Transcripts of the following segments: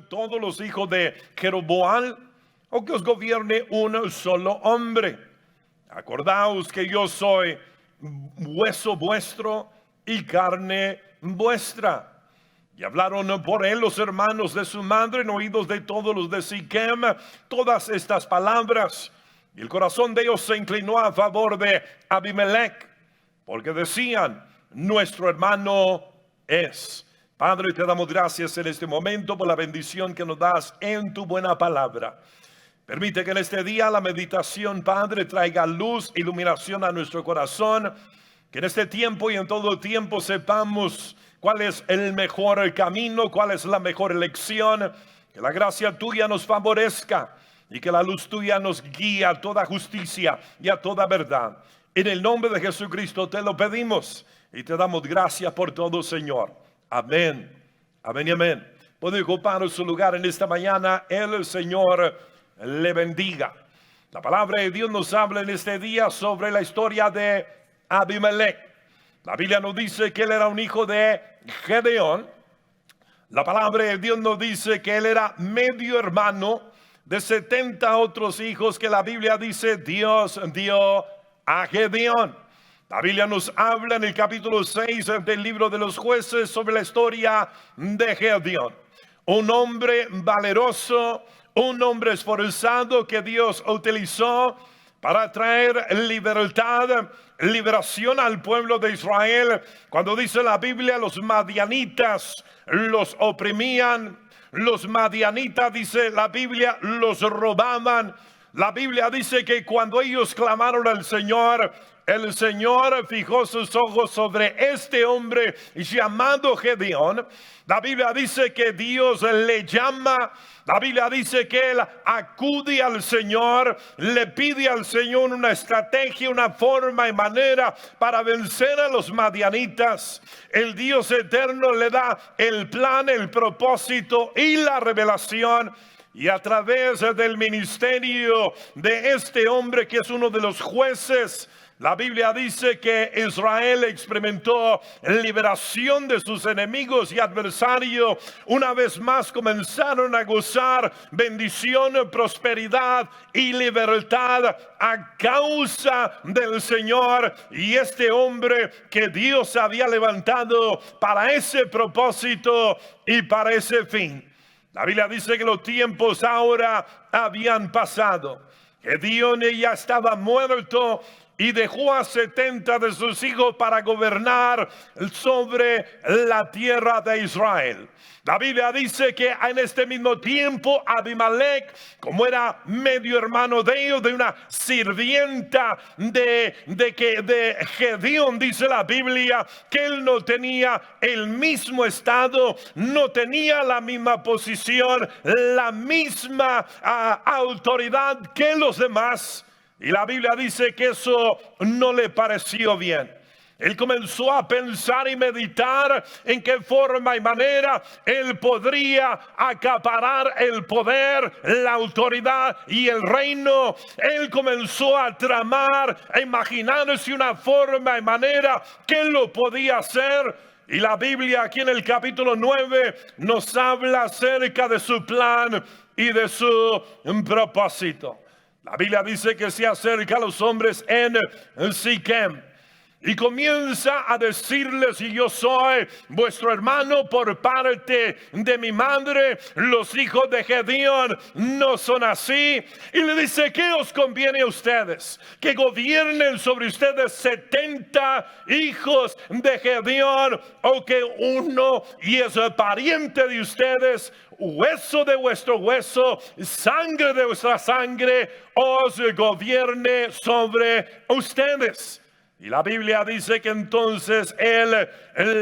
todos los hijos de Jeroboam, o que os gobierne un solo hombre. Acordaos que yo soy hueso vuestro y carne vuestra. Y hablaron por él los hermanos de su madre en oídos de todos los de Siquem todas estas palabras. Y el corazón de ellos se inclinó a favor de Abimelech, porque decían: nuestro hermano es. Padre, te damos gracias en este momento por la bendición que nos das en tu buena palabra. Permite que en este día la meditación, Padre, traiga luz, iluminación a nuestro corazón. Que en este tiempo y en todo tiempo sepamos cuál es el mejor camino, cuál es la mejor elección. Que la gracia tuya nos favorezca y que la luz tuya nos guíe a toda justicia y a toda verdad. En el nombre de Jesucristo te lo pedimos y te damos gracias por todo, Señor. Amén, amén y amén. Puede ocupar su lugar en esta mañana. El Señor le bendiga. La palabra de Dios nos habla en este día sobre la historia de Abimelech. La Biblia nos dice que él era un hijo de Gedeón. La palabra de Dios nos dice que él era medio hermano de 70 otros hijos que la Biblia dice Dios dio a Gedeón. La Biblia nos habla en el capítulo 6 del libro de los Jueces sobre la historia de Gedeón. Un hombre valeroso, un hombre esforzado que Dios utilizó para traer liberación al pueblo de Israel. Cuando dice la Biblia, los madianitas los oprimían. Los madianitas, dice la Biblia, los robaban. La Biblia dice que cuando ellos clamaron al Señor, el Señor fijó sus ojos sobre este hombre llamado Gedeón. La Biblia dice que Dios le llama. La Biblia dice que él acude al Señor, le pide al Señor una estrategia, una forma y manera para vencer a los madianitas. El Dios eterno le da el plan, el propósito y la revelación. Y a través del ministerio de este hombre que es uno de los jueces, la Biblia dice que Israel experimentó liberación de sus enemigos y adversarios. Una vez más comenzaron a gozar bendición, prosperidad y libertad a causa del Señor. Y este hombre que Dios había levantado para ese propósito y para ese fin. La Biblia dice que los tiempos ahora habían pasado. Gedeón ya estaba muerto y dejó a 70 de sus hijos para gobernar sobre la tierra de Israel. La Biblia dice que en este mismo tiempo Abimelech, como era medio hermano de ellos, de una sirvienta de Gedeón, dice la Biblia, que él no tenía el mismo estado, no tenía la misma posición, la misma autoridad que los demás. Y la Biblia dice que eso no le pareció bien. Él comenzó a pensar y meditar en qué forma y manera él podría acaparar el poder, la autoridad y el reino. Él comenzó a tramar, a imaginarse una forma y manera que él lo podía hacer. Y la Biblia aquí en el capítulo 9 nos habla acerca de su plan y de su propósito. La Biblia dice que se acerca a los hombres en Siquem y comienza a decirles: y yo soy vuestro hermano por parte de mi madre. Los hijos de Gedeón no son así. Y le dice: ¿qué os conviene a ustedes? Que gobiernen sobre ustedes 70 hijos de Gedeón, o que uno y es pariente de ustedes, hueso de vuestro hueso, sangre de vuestra sangre, os gobierne sobre ustedes. Y la Biblia dice que entonces él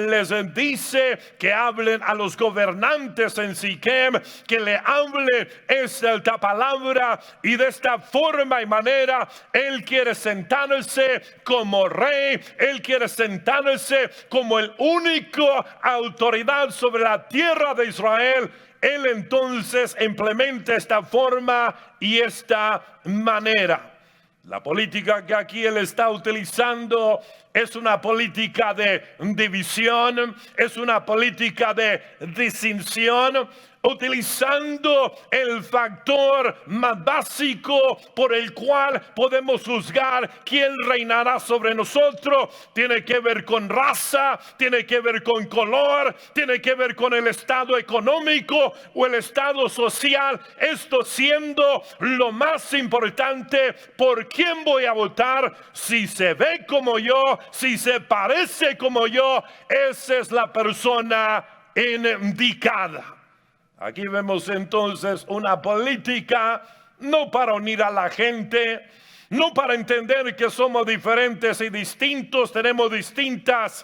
les dice que hablen a los gobernantes en Siquem, que le hablen esta palabra, y de esta forma y manera él quiere sentarse como rey. Él quiere sentarse como el único autoridad sobre la tierra de Israel. Él entonces implementa esta forma y esta manera. La política que aquí él está utilizando es una política de división, es una política de distinción, utilizando el factor más básico por el cual podemos juzgar quién reinará sobre nosotros. Tiene que ver con raza, tiene que ver con color, tiene que ver con el estado económico o el estado social. Esto siendo lo más importante, ¿por quién voy a votar? Si se ve como yo, si se parece como yo, esa es la persona indicada. Aquí vemos entonces una política no para unir a la gente, no para entender que somos diferentes y distintos, tenemos distintas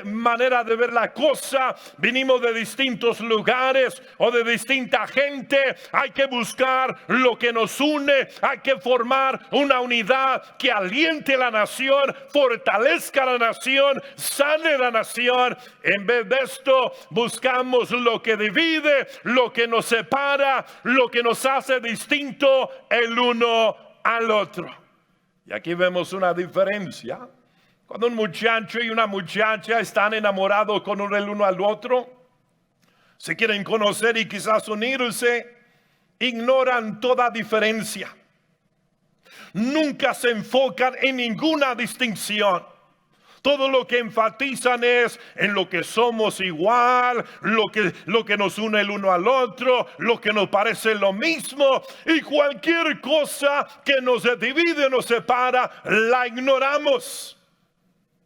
maneras de ver la cosa, vinimos de distintos lugares o de distinta gente. Hay que buscar lo que nos une, hay que formar una unidad que aliente la nación, fortalezca la nación, sane la nación. En vez de esto buscamos lo que divide, lo que nos separa, lo que nos hace distinto el uno al otro. Y aquí vemos una diferencia. Cuando un muchacho y una muchacha están enamorados con el uno al otro, se quieren conocer y quizás unirse, ignoran toda diferencia. Nunca se enfocan en ninguna distinción. Todo lo que enfatizan es en lo que somos igual, lo que nos une el uno al otro, lo que nos parece lo mismo, y cualquier cosa que nos divide, nos separa, la ignoramos.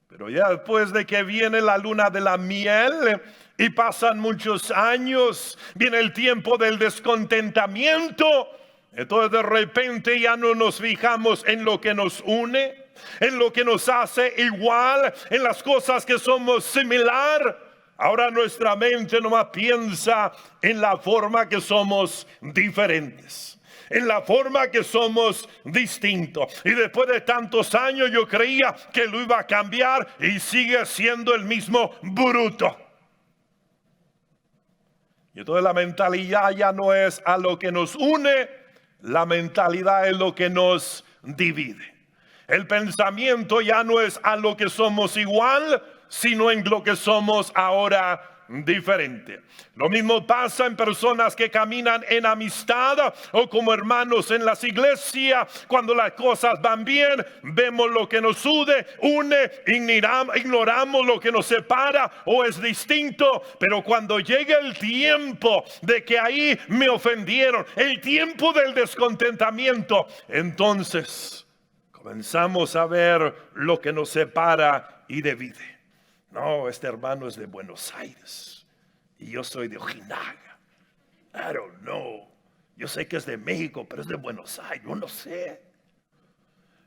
Pero ya después de que viene la luna de la miel y pasan muchos años, viene el tiempo del descontentamiento. Entonces de repente ya no nos fijamos en lo que nos une, en lo que nos hace igual, en las cosas que somos similar. Ahora nuestra mente nomás piensa en la forma que somos diferentes, en la forma que somos distintos. Y después de tantos años yo creía que lo iba a cambiar y sigue siendo el mismo bruto. Y entonces la mentalidad ya no es a lo que nos une, la mentalidad es lo que nos divide. El pensamiento ya no es a lo que somos igual, sino en lo que somos ahora diferente. Lo mismo pasa en personas que caminan en amistad o como hermanos en las iglesias. Cuando las cosas van bien, vemos lo que nos une, ignoramos lo que nos separa o es distinto. Pero cuando llega el tiempo de que ahí me ofendieron, el tiempo del descontentamiento, entonces comenzamos a ver lo que nos separa y divide. No, este hermano es de Buenos Aires y yo soy de Ojinaga. I don't know. Yo sé que es de México, pero es de Buenos Aires. Yo no sé.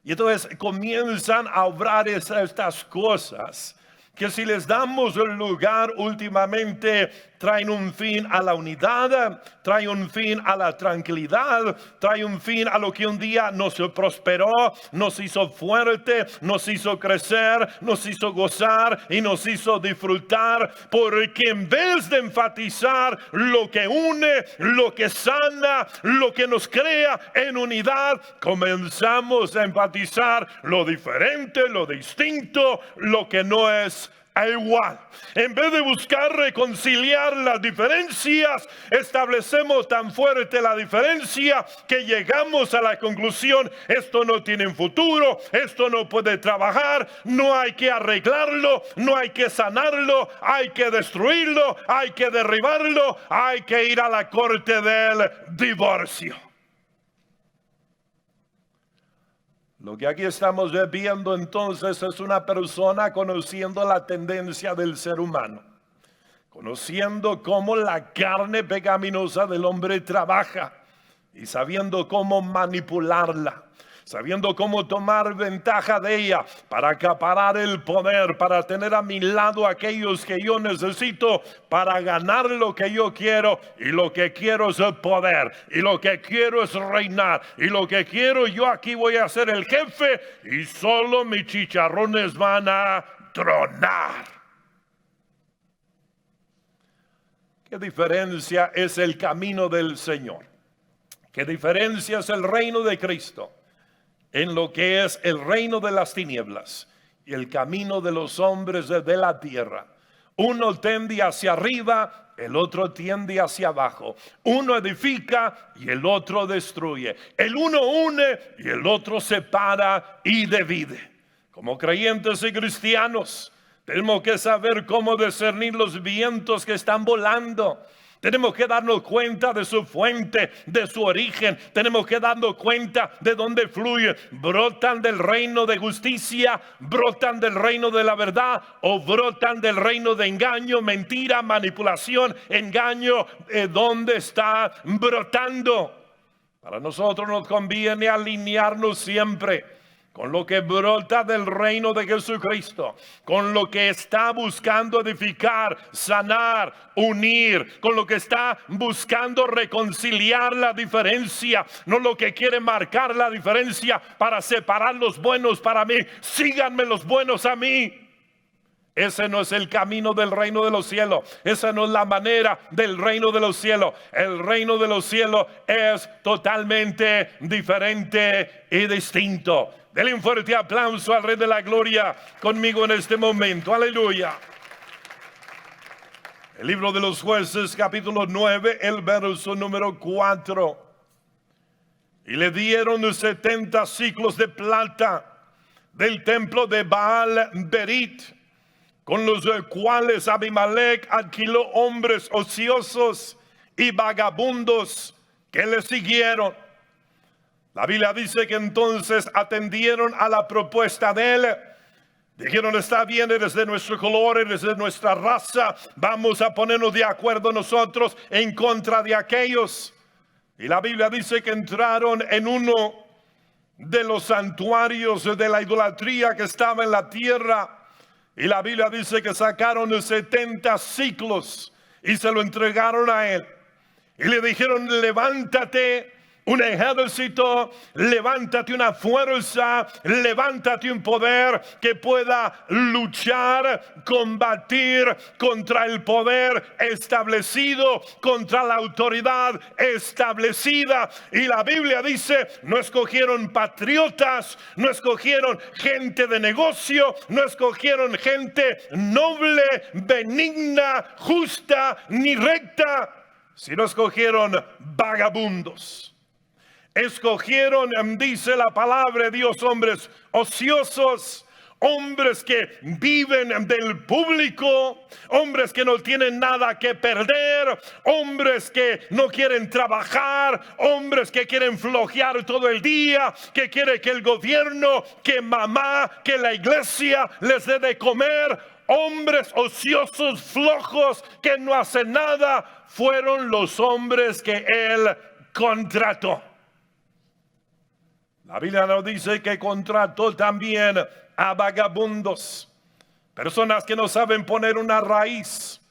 Y entonces comienzan a obrar estas cosas que si les damos el lugar últimamente traen un fin a la unidad, traen un fin a la tranquilidad, traen un fin a lo que un día nos prosperó, nos hizo fuerte, nos hizo crecer, nos hizo gozar y nos hizo disfrutar, porque en vez de enfatizar lo que une, lo que sana, lo que nos crea en unidad, comenzamos a enfatizar lo diferente, lo distinto, lo que no es igual. En vez de buscar reconciliar las diferencias, establecemos tan fuerte la diferencia que llegamos a la conclusión: esto no tiene futuro, esto no puede trabajar, no hay que arreglarlo, no hay que sanarlo, hay que destruirlo, hay que derribarlo, hay que ir a la corte del divorcio. Lo que aquí estamos viendo entonces es una persona conociendo la tendencia del ser humano, conociendo cómo la carne pecaminosa del hombre trabaja y sabiendo cómo manipularla, sabiendo cómo tomar ventaja de ella para acaparar el poder, para tener a mi lado aquellos que yo necesito para ganar lo que yo quiero. Y lo que quiero es el poder, y lo que quiero es reinar, y lo que quiero, yo aquí voy a ser el jefe y solo mis chicharrones van a tronar. ¿Qué diferencia es el camino del Señor? ¿Qué diferencia es el reino de Cristo en lo que es el reino de las tinieblas y el camino de los hombres de la tierra? Uno tiende hacia arriba, el otro tiende hacia abajo. Uno edifica y el otro destruye. El uno une y el otro separa y divide. Como creyentes y cristianos, tenemos que saber cómo discernir los vientos que están volando. Tenemos que darnos cuenta de su fuente, de su origen. Tenemos que darnos cuenta de dónde fluye. ¿Brotan del reino de justicia? ¿Brotan del reino de la verdad? ¿O brotan del reino de engaño, mentira, manipulación, engaño? ¿Dónde está brotando? Para nosotros nos conviene alinearnos siempre con lo que brota del reino de Jesucristo, con lo que está buscando edificar, sanar, unir, con lo que está buscando reconciliar la diferencia, no lo que quiere marcar la diferencia para separar los buenos para mí. Síganme los buenos a mí. Ese no es el camino del reino de los cielos. Esa no es la manera del reino de los cielos. El reino de los cielos es totalmente diferente y distinto. Denle un fuerte aplauso al Rey de la Gloria conmigo en este momento. Aleluya. El libro de los Jueces, capítulo 9, el verso número 4. Y le dieron 70 siclos de plata del templo de Baal Berit, con los cuales Abimelech alquiló hombres ociosos y vagabundos que le siguieron. La Biblia dice que entonces atendieron a la propuesta de él. Dijeron: está bien, eres de nuestro color, eres de nuestra raza, vamos a ponernos de acuerdo nosotros en contra de aquellos. Y la Biblia dice que entraron en uno de los santuarios de la idolatría que estaba en la tierra. Y la Biblia dice que sacaron 70 siclos y se lo entregaron a él. Y le dijeron: levántate un ejército, levántate una fuerza, levántate un poder que pueda luchar, combatir contra el poder establecido, contra la autoridad establecida. Y la Biblia dice: no escogieron patriotas, no escogieron gente de negocio, no escogieron gente noble, benigna, justa ni recta, sino escogieron vagabundos. Escogieron, dice la palabra de Dios, hombres ociosos, hombres que viven del público, hombres que no tienen nada que perder, hombres que no quieren trabajar, hombres que quieren flojear todo el día, que quiere que el gobierno, que mamá, que la iglesia les dé de comer. Hombres ociosos, flojos, que no hacen nada, fueron los hombres que él contrató. La Biblia nos dice que contrató también a vagabundos, personas que no saben poner una raíz,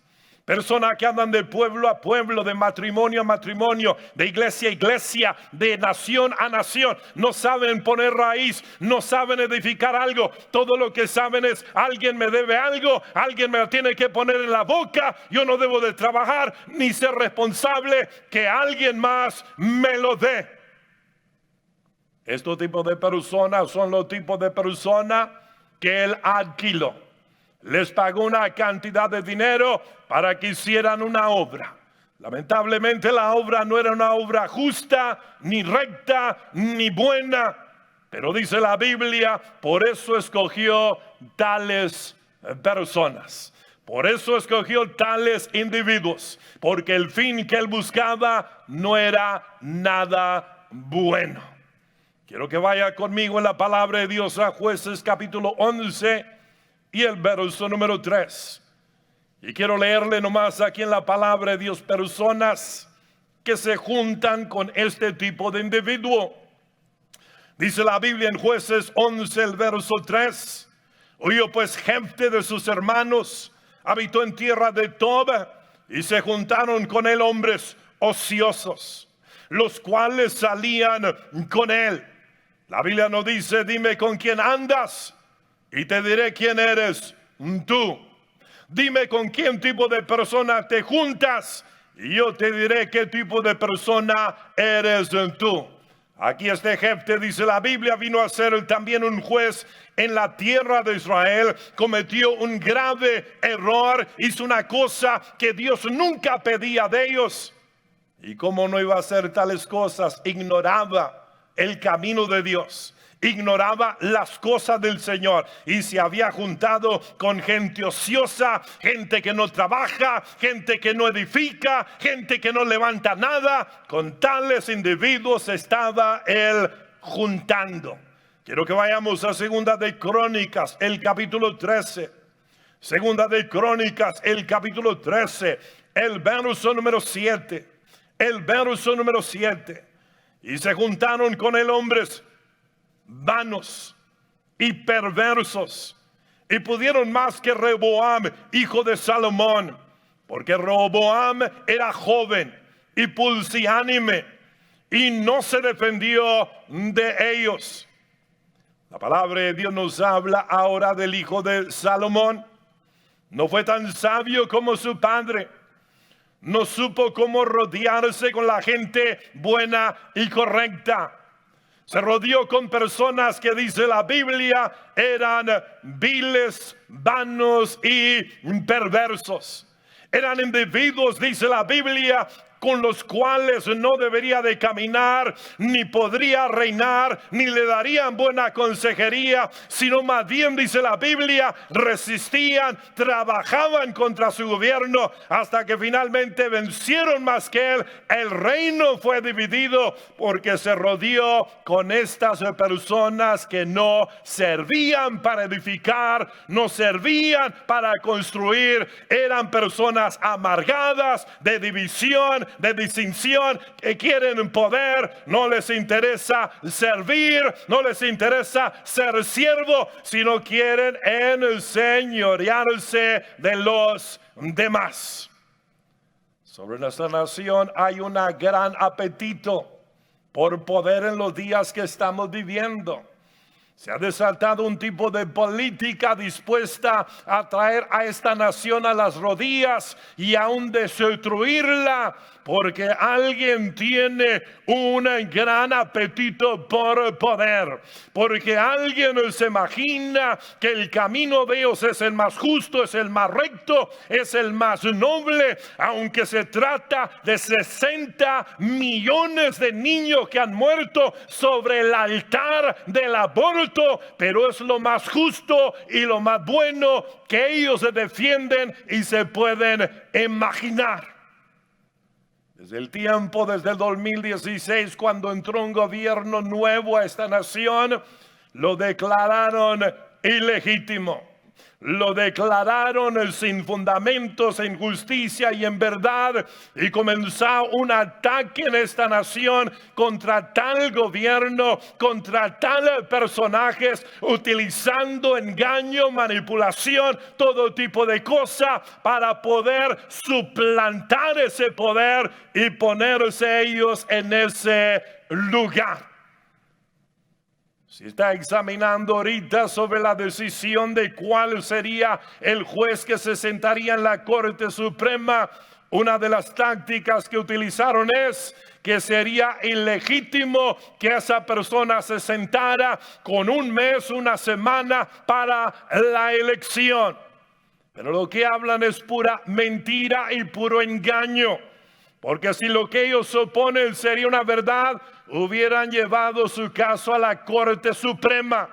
personas que andan de pueblo a pueblo, de matrimonio a matrimonio, de iglesia a iglesia, de nación a nación. No saben poner raíz, no saben edificar algo. Todo lo que saben es: alguien me debe algo, alguien me lo tiene que poner en la boca, yo no debo de trabajar ni ser responsable, que alguien más me lo dé. Estos tipos de personas son los tipos de personas que él alquiló. Les pagó una cantidad de dinero para que hicieran una obra. Lamentablemente la obra no era una obra justa, ni recta, ni buena. Pero dice la Biblia, por eso escogió tales personas. Por eso escogió tales individuos. Porque el fin que él buscaba no era nada bueno. Quiero que vaya conmigo en la palabra de Dios a Jueces capítulo 11 y el verso número 3. Y quiero leerle nomás aquí en la palabra de Dios personas que se juntan con este tipo de individuo. Dice la Biblia en Jueces 11, el verso 3. Oyó pues Jefte de sus hermanos, habitó en tierra de Tob, y se juntaron con él hombres ociosos, los cuales salían con él. La Biblia nos dice: dime con quién andas y te diré quién eres tú. Dime con qué tipo de persona te juntas y yo te diré qué tipo de persona eres tú. Aquí este Jefte, dice la Biblia, vino a ser también un juez en la tierra de Israel. Cometió un grave error, hizo una cosa que Dios nunca pedía de ellos. Y como no iba a hacer tales cosas, ignoraba el camino de Dios, ignoraba las cosas del Señor y se había juntado con gente ociosa, gente que no trabaja, gente que no edifica, gente que no levanta nada. Con tales individuos estaba él juntando. Quiero que vayamos a Segunda de Crónicas, el capítulo 13. Segunda de Crónicas, el capítulo 13, el verso número 7. El verso número 7. Y se juntaron con él hombres vanos y perversos, y pudieron más que Rehoboam, hijo de Salomón, porque Rehoboam era joven y pulsiánime, y no se defendió de ellos. La palabra de Dios nos habla ahora del hijo de Salomón. No fue tan sabio como su padre. No supo cómo rodearse con la gente buena y correcta. Se rodeó con personas que, dice la Biblia, eran viles, vanos y perversos. Eran individuos, dice la Biblia, con los cuales no debería de caminar, ni podría reinar, ni le darían buena consejería, sino más bien, dice la Biblia, resistían, trabajaban contra su gobierno, hasta que finalmente vencieron más que él. El reino fue dividido porque se rodeó con estas personas que no servían para edificar, no servían para construir. Eran personas amargadas, de división, de distinción, que quieren poder. No les interesa servir, no les interesa ser siervo, sino quieren enseñorearse de los demás. Sobre nuestra nación hay un gran apetito por poder en los días que estamos viviendo. Se ha desatado un tipo de política dispuesta a traer a esta nación a las rodillas y aún destruirla, porque alguien tiene un gran apetito por poder, porque alguien se imagina que el camino de Dios es el más justo, es el más recto, es el más noble, aunque se trata de 60 millones de niños que han muerto sobre el altar del aborto, pero es lo más justo y lo más bueno que ellos se defienden y se pueden imaginar. Desde el tiempo, desde el 2016, cuando entró un gobierno nuevo a esta nación, lo declararon ilegítimo. Lo declararon sin fundamentos, en justicia y en verdad, y comenzó un ataque en esta nación contra tal gobierno, contra tal personajes, utilizando engaño, manipulación, todo tipo de cosas para poder suplantar ese poder y ponerse ellos en ese lugar. Si está examinando ahorita sobre la decisión de cuál sería el juez que se sentaría en la Corte Suprema, una de las tácticas que utilizaron es que sería ilegítimo que esa persona se sentara con un mes, una semana para la elección. Pero lo que hablan es pura mentira y puro engaño. Porque si lo que ellos suponen sería una verdad, hubieran llevado su caso a la Corte Suprema.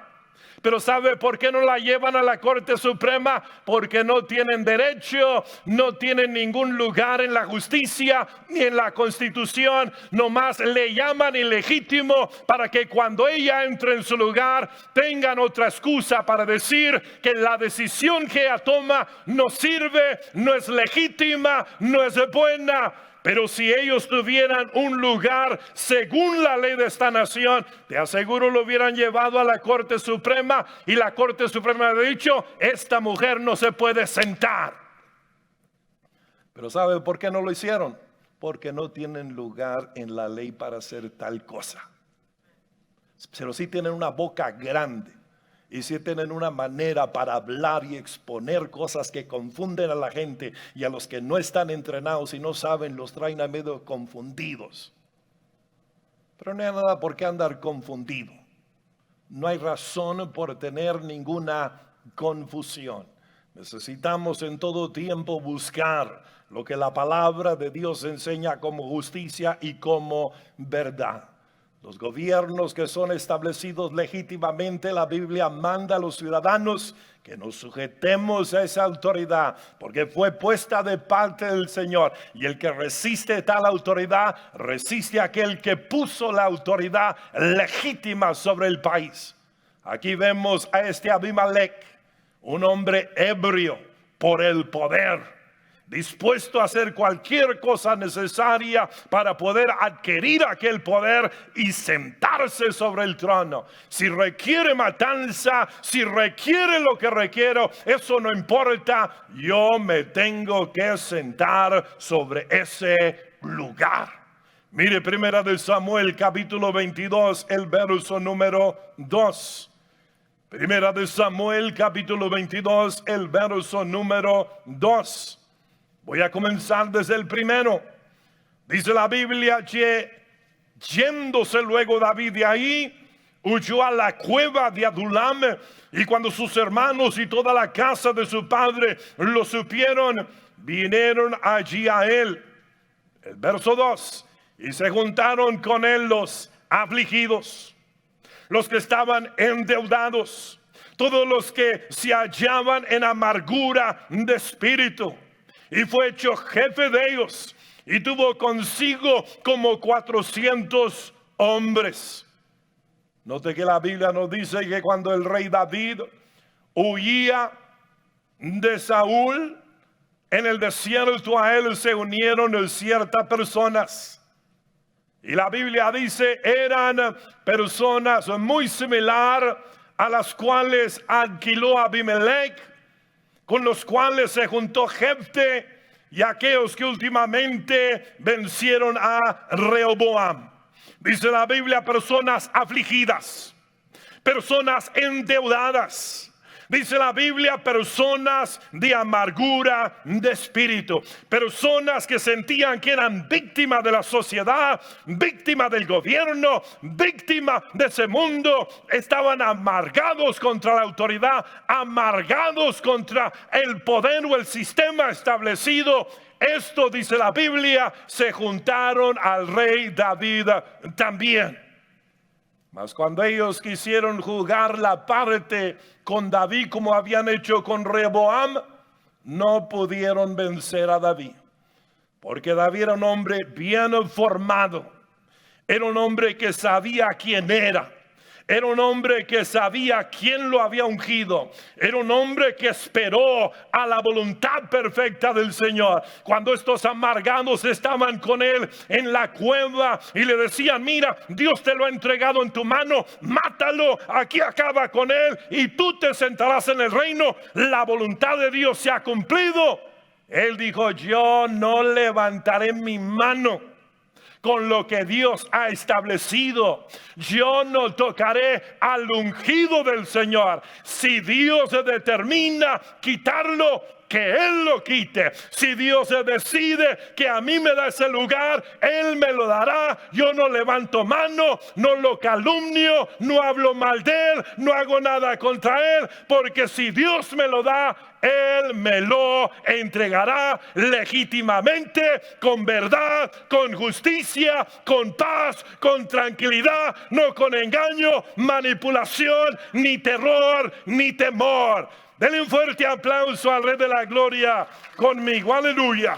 Pero ¿sabe por qué no la llevan a la Corte Suprema? Porque no tienen derecho, no tienen ningún lugar en la justicia ni en la Constitución. Nomás le llaman ilegítimo para que cuando ella entre en su lugar tengan otra excusa para decir que la decisión que ella toma no sirve, no es legítima, no es buena. Pero si ellos tuvieran un lugar según la ley de esta nación, te aseguro lo hubieran llevado a la Corte Suprema, y la Corte Suprema ha dicho: esta mujer no se puede sentar. Pero ¿sabe por qué no lo hicieron? Porque no tienen lugar en la ley para hacer tal cosa. Pero sí tienen una boca grande. Y si tienen una manera para hablar y exponer cosas que confunden a la gente, y a los que no están entrenados y no saben, los traen a medio confundidos. Pero no hay nada por qué andar confundido. No hay razón por tener ninguna confusión. Necesitamos en todo tiempo buscar lo que la palabra de Dios enseña como justicia y como verdad. Los gobiernos que son establecidos legítimamente, la Biblia manda a los ciudadanos que nos sujetemos a esa autoridad, porque fue puesta de parte del Señor. Y el que resiste tal autoridad, resiste a aquel que puso la autoridad legítima sobre el país. Aquí vemos a este Abimelech, un hombre ebrio por el poder, dispuesto a hacer cualquier cosa necesaria para poder adquirir aquel poder y sentarse sobre el trono. Si requiere matanza, si requiere lo que requiero, eso no importa. Yo me tengo que sentar sobre ese lugar. Mire, primera de Samuel, capítulo 22, el verso número 2. Primera de Samuel, capítulo 22, el verso número 2. Voy a comenzar desde el primero. Dice la Biblia que yéndose luego David de ahí, huyó a la cueva de Adulam, y cuando sus hermanos y toda la casa de su padre lo supieron, vinieron allí a él. El verso 2. Y se juntaron con él los afligidos, los que estaban endeudados, todos los que se hallaban en amargura de espíritu. Y fue hecho jefe de ellos, y tuvo consigo como 400 hombres. Note que la Biblia nos dice que cuando el rey David huía de Saúl, en el desierto a él se unieron ciertas personas. Y la Biblia dice, eran personas muy similares a las cuales alquiló Abimelech, con los cuales se juntó Jefte y aquellos que últimamente vencieron a Rehoboam. Dice la Biblia, personas afligidas, personas endeudadas. Dice la Biblia, personas de amargura de espíritu, personas que sentían que eran víctimas de la sociedad, víctimas del gobierno, víctimas de ese mundo. Estaban amargados contra la autoridad, amargados contra el poder o el sistema establecido. Esto, dice la Biblia, se juntaron al rey David también. Mas cuando ellos quisieron jugar la parte con David como habían hecho con Rehoboam, no pudieron vencer a David. Porque David era un hombre bien formado. Era un hombre que sabía quién era. Era un hombre que sabía quién lo había ungido. Era un hombre que esperó a la voluntad perfecta del Señor. Cuando estos amargados estaban con él en la cueva y le decían, mira, Dios te lo ha entregado en tu mano, mátalo, aquí acaba con él y tú te sentarás en el reino. La voluntad de Dios se ha cumplido. Él dijo, yo no levantaré mi mano con lo que Dios ha establecido. Yo no tocaré al ungido del Señor. Si Dios determina quitarlo, que Él lo quite. Si Dios decide que a mí me da ese lugar, Él me lo dará. Yo no levanto mano, no lo calumnio, no hablo mal de Él, no hago nada contra Él, porque si Dios me lo da, Él me lo entregará legítimamente, con verdad, con justicia, con paz, con tranquilidad, no con engaño, manipulación, ni terror, ni temor. Denle un fuerte aplauso al Rey de la Gloria conmigo. Aleluya.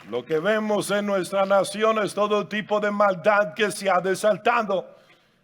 Lo que vemos en nuestra nación es todo tipo de maldad que se ha desatado.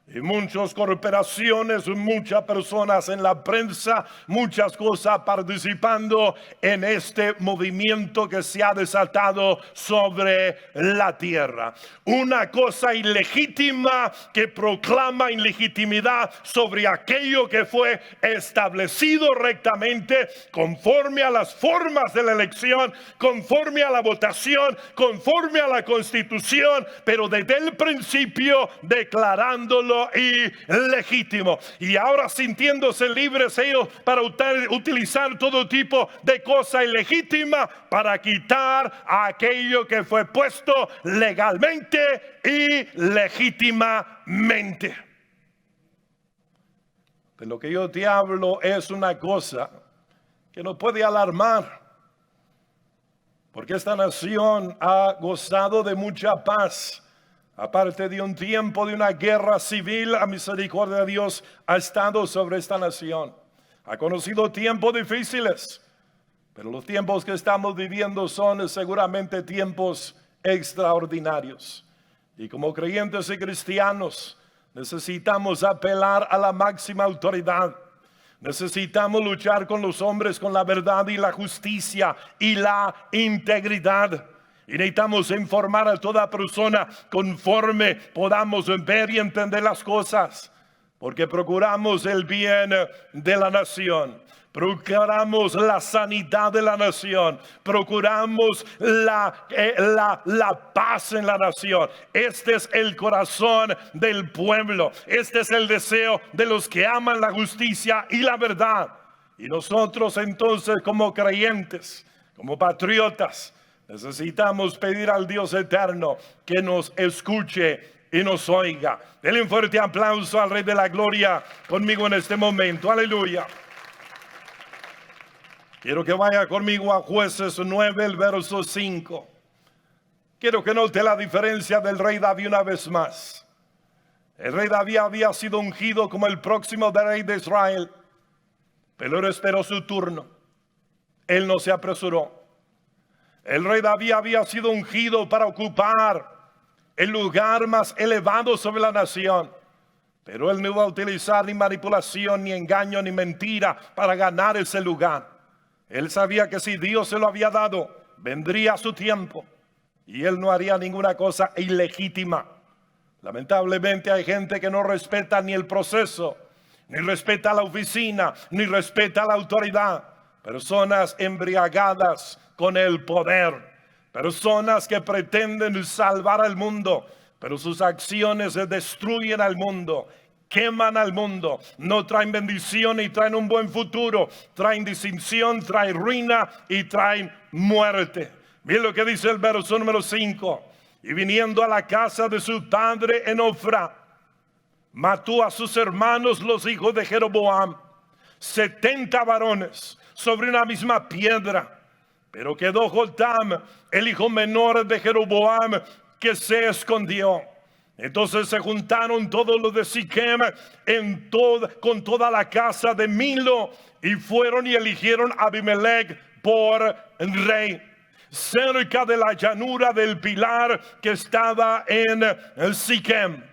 Y muchas corporaciones, muchas personas en la prensa, muchas cosas participando en este movimiento que se ha desatado sobre la tierra. Una cosa ilegítima que proclama ilegitimidad sobre aquello que fue establecido rectamente conforme a las formas de la elección, conforme a la votación, conforme a la Constitución, pero desde el principio declarándolo puesto y legítimo. Y ahora, sintiéndose libres ellos para utilizar todo tipo de cosa ilegítima para quitar aquello que fue puesto legalmente y legítimamente. De lo que yo te hablo es una cosa que nos puede alarmar, porque esta nación ha gozado de mucha paz. Aparte de un tiempo de una guerra civil, la misericordia de Dios ha estado sobre esta nación. Ha conocido tiempos difíciles, pero los tiempos que estamos viviendo son seguramente tiempos extraordinarios. Y como creyentes y cristianos, necesitamos apelar a la máxima autoridad. Necesitamos luchar con los hombres con la verdad y la justicia y la integridad. Y necesitamos informar a toda persona conforme podamos ver y entender las cosas. Porque procuramos el bien de la nación. Procuramos la sanidad de la nación. Procuramos la paz en la nación. Este es el corazón del pueblo. Este es el deseo de los que aman la justicia y la verdad. Y nosotros entonces, como creyentes, como patriotas, necesitamos pedir al Dios eterno que nos escuche y nos oiga. Denle un fuerte aplauso al Rey de la Gloria conmigo en este momento. Aleluya. Quiero que vaya conmigo a Jueces 9, el verso 5. Quiero que note la diferencia del rey David una vez más. El rey David había sido ungido como el próximo rey de Israel, pero él esperó su turno. Él no se apresuró. El rey David había sido ungido para ocupar el lugar más elevado sobre la nación, pero él no iba a utilizar ni manipulación, ni engaño, ni mentira para ganar ese lugar. Él sabía que si Dios se lo había dado, vendría su tiempo y él no haría ninguna cosa ilegítima. Lamentablemente hay gente que no respeta ni el proceso, ni respeta la oficina, ni respeta la autoridad. Personas embriagadas con el poder, personas que pretenden salvar al mundo, pero sus acciones destruyen al mundo. Queman al mundo, no traen bendición y traen un buen futuro, traen distinción, traen ruina y traen muerte. Miren lo que dice el verso número 5. Y viniendo a la casa de su padre en Ofra, mató a sus hermanos los hijos de Jeroboam, 70 varones sobre una misma piedra. Pero quedó Jotam, el hijo menor de Jeroboam, que se escondió. Entonces se juntaron todos los de Siquem con toda la casa de Milo y fueron y eligieron a Abimelech por rey, cerca de la llanura del pilar que estaba en Siquem.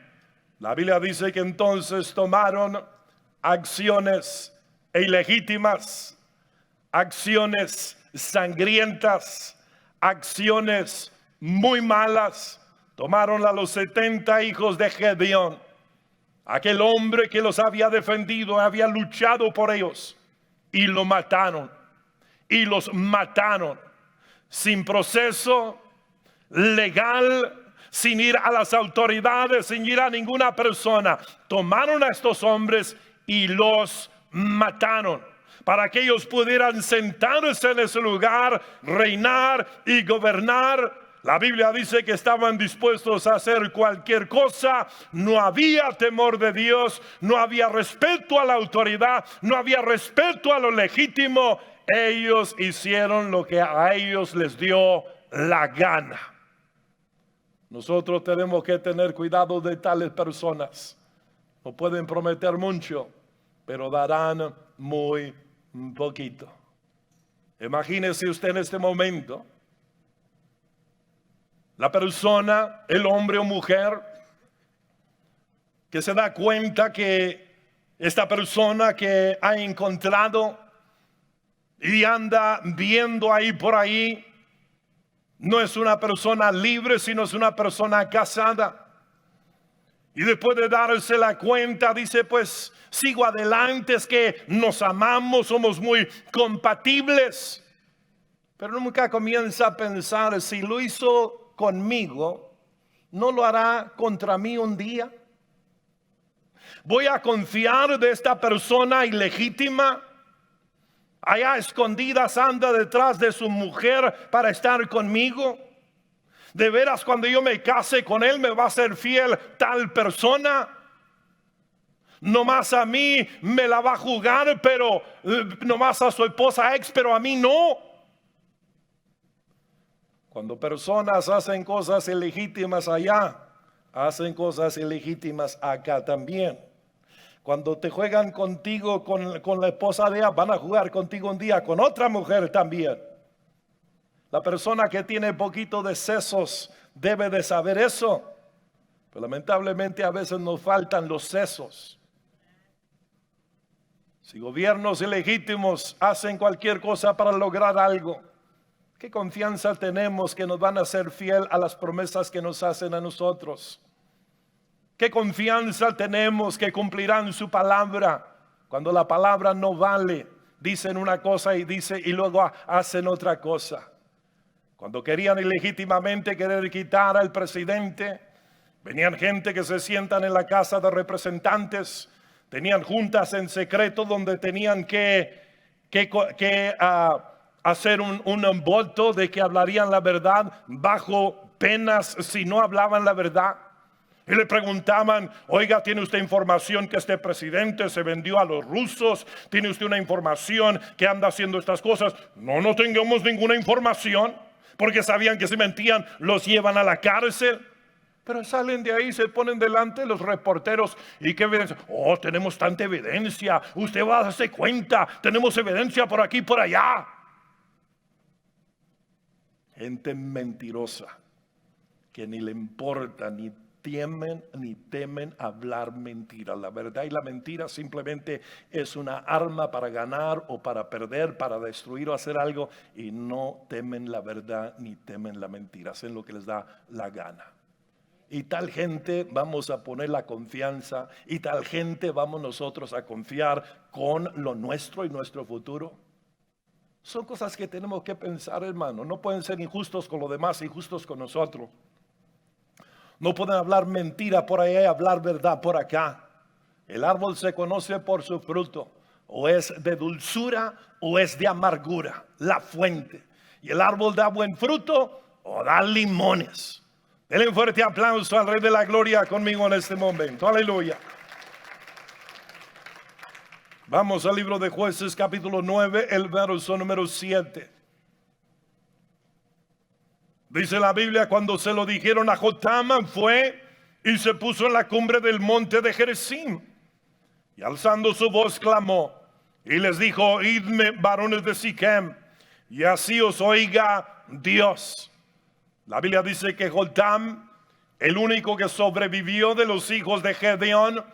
La Biblia dice que entonces tomaron acciones ilegítimas, acciones sangrientas, acciones muy malas. Tomaron a los 70 hijos de Gedeón, aquel hombre que los había defendido, había luchado por ellos, y lo mataron. Y los mataron sin proceso legal, sin ir a las autoridades, sin ir a ninguna persona. Tomaron a estos hombres y los mataron, para que ellos pudieran sentarse en ese lugar, reinar y gobernar. La Biblia dice que estaban dispuestos a hacer cualquier cosa. No había temor de Dios, no había respeto a la autoridad, no había respeto a lo legítimo. Ellos hicieron lo que a ellos les dio la gana. Nosotros tenemos que tener cuidado de tales personas. No pueden prometer mucho, pero darán muy poquito. Imagínese usted en este momento la persona, el hombre o mujer, que se da cuenta que esta persona que ha encontrado y anda viendo ahí por ahí, no es una persona libre, sino es una persona casada. Y después de darse la cuenta, dice, pues sigo adelante, es que nos amamos, somos muy compatibles. Pero nunca comienza a pensar, si lo hizo conmigo, ¿no lo hará contra mí un día? ¿Voy a confiar de esta persona ilegítima? Allá escondidas anda detrás de su mujer para estar conmigo. ¿De veras cuando yo me case con él me va a ser fiel tal persona? Nomás a mí me la va a jugar, pero nomás a su esposa ex, pero a mí no. Cuando personas hacen cosas ilegítimas allá, hacen cosas ilegítimas acá también. Cuando te juegan contigo con la esposa de ella, van a jugar contigo un día con otra mujer también. La persona que tiene poquito de sesos debe de saber eso. Pero lamentablemente a veces nos faltan los sesos. Si gobiernos ilegítimos hacen cualquier cosa para lograr algo, ¿qué confianza tenemos que nos van a ser fiel a las promesas que nos hacen a nosotros? ¿Qué confianza tenemos que cumplirán su palabra cuando la palabra no vale? Dicen una cosa y luego hacen otra cosa. Cuando querían ilegítimamente querer quitar al presidente, venían gente que se sientan en la casa de representantes, tenían juntas en secreto donde tenían que hacer un voto de que hablarían la verdad bajo penas si no hablaban la verdad. Y le preguntaban, oiga, ¿tiene usted información que este presidente se vendió a los rusos? ¿Tiene usted una información que anda haciendo estas cosas? No tengamos ninguna información, porque sabían que si mentían los llevan a la cárcel. Pero salen de ahí, se ponen delante los reporteros. ¿Y qué evidencia? Oh, tenemos tanta evidencia. Usted va a darse cuenta. Tenemos evidencia por aquí y por allá. Gente mentirosa que ni le importa, ni temen hablar mentira. La verdad y la mentira simplemente es una arma para ganar o para perder, para destruir o hacer algo. Y no temen la verdad ni temen la mentira. Hacen lo que les da la gana. Y tal gente vamos a poner la confianza, y tal gente vamos nosotros a confiar con lo nuestro y nuestro futuro. Son cosas que tenemos que pensar, hermano. No pueden ser injustos con los demás, injustos con nosotros. No pueden hablar mentira por allá y hablar verdad por acá. El árbol se conoce por su fruto. O es de dulzura o es de amargura, la fuente. Y el árbol da buen fruto o da limones. Denle un fuerte aplauso al Rey de la Gloria conmigo en este momento. Aleluya. Vamos al libro de Jueces capítulo 9, el verso número 7. Dice la Biblia, cuando se lo dijeron a Jotam, fue y se puso en la cumbre del monte de Gerizim. Y alzando su voz clamó y les dijo, oídme, varones de Siquem, y así os oiga Dios. La Biblia dice que Jotam, el único que sobrevivió de los hijos de Gedeón,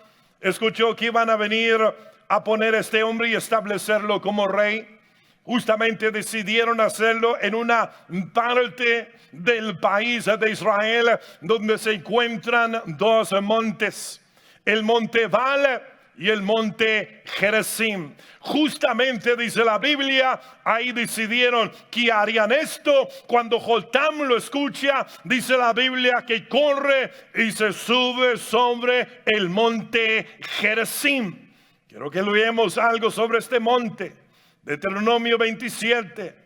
escuchó que iban a venir a poner a este hombre y establecerlo como rey. Justamente decidieron hacerlo en una parte del país de Israel donde se encuentran dos montes, el monte Ebal y el monte Gerizim. Justamente dice la Biblia, ahí decidieron que harían esto. Cuando Jotam lo escucha, dice la Biblia que corre y se sube sobre el monte Gerizim. Quiero que leamos algo sobre este monte. Deuteronomio 27,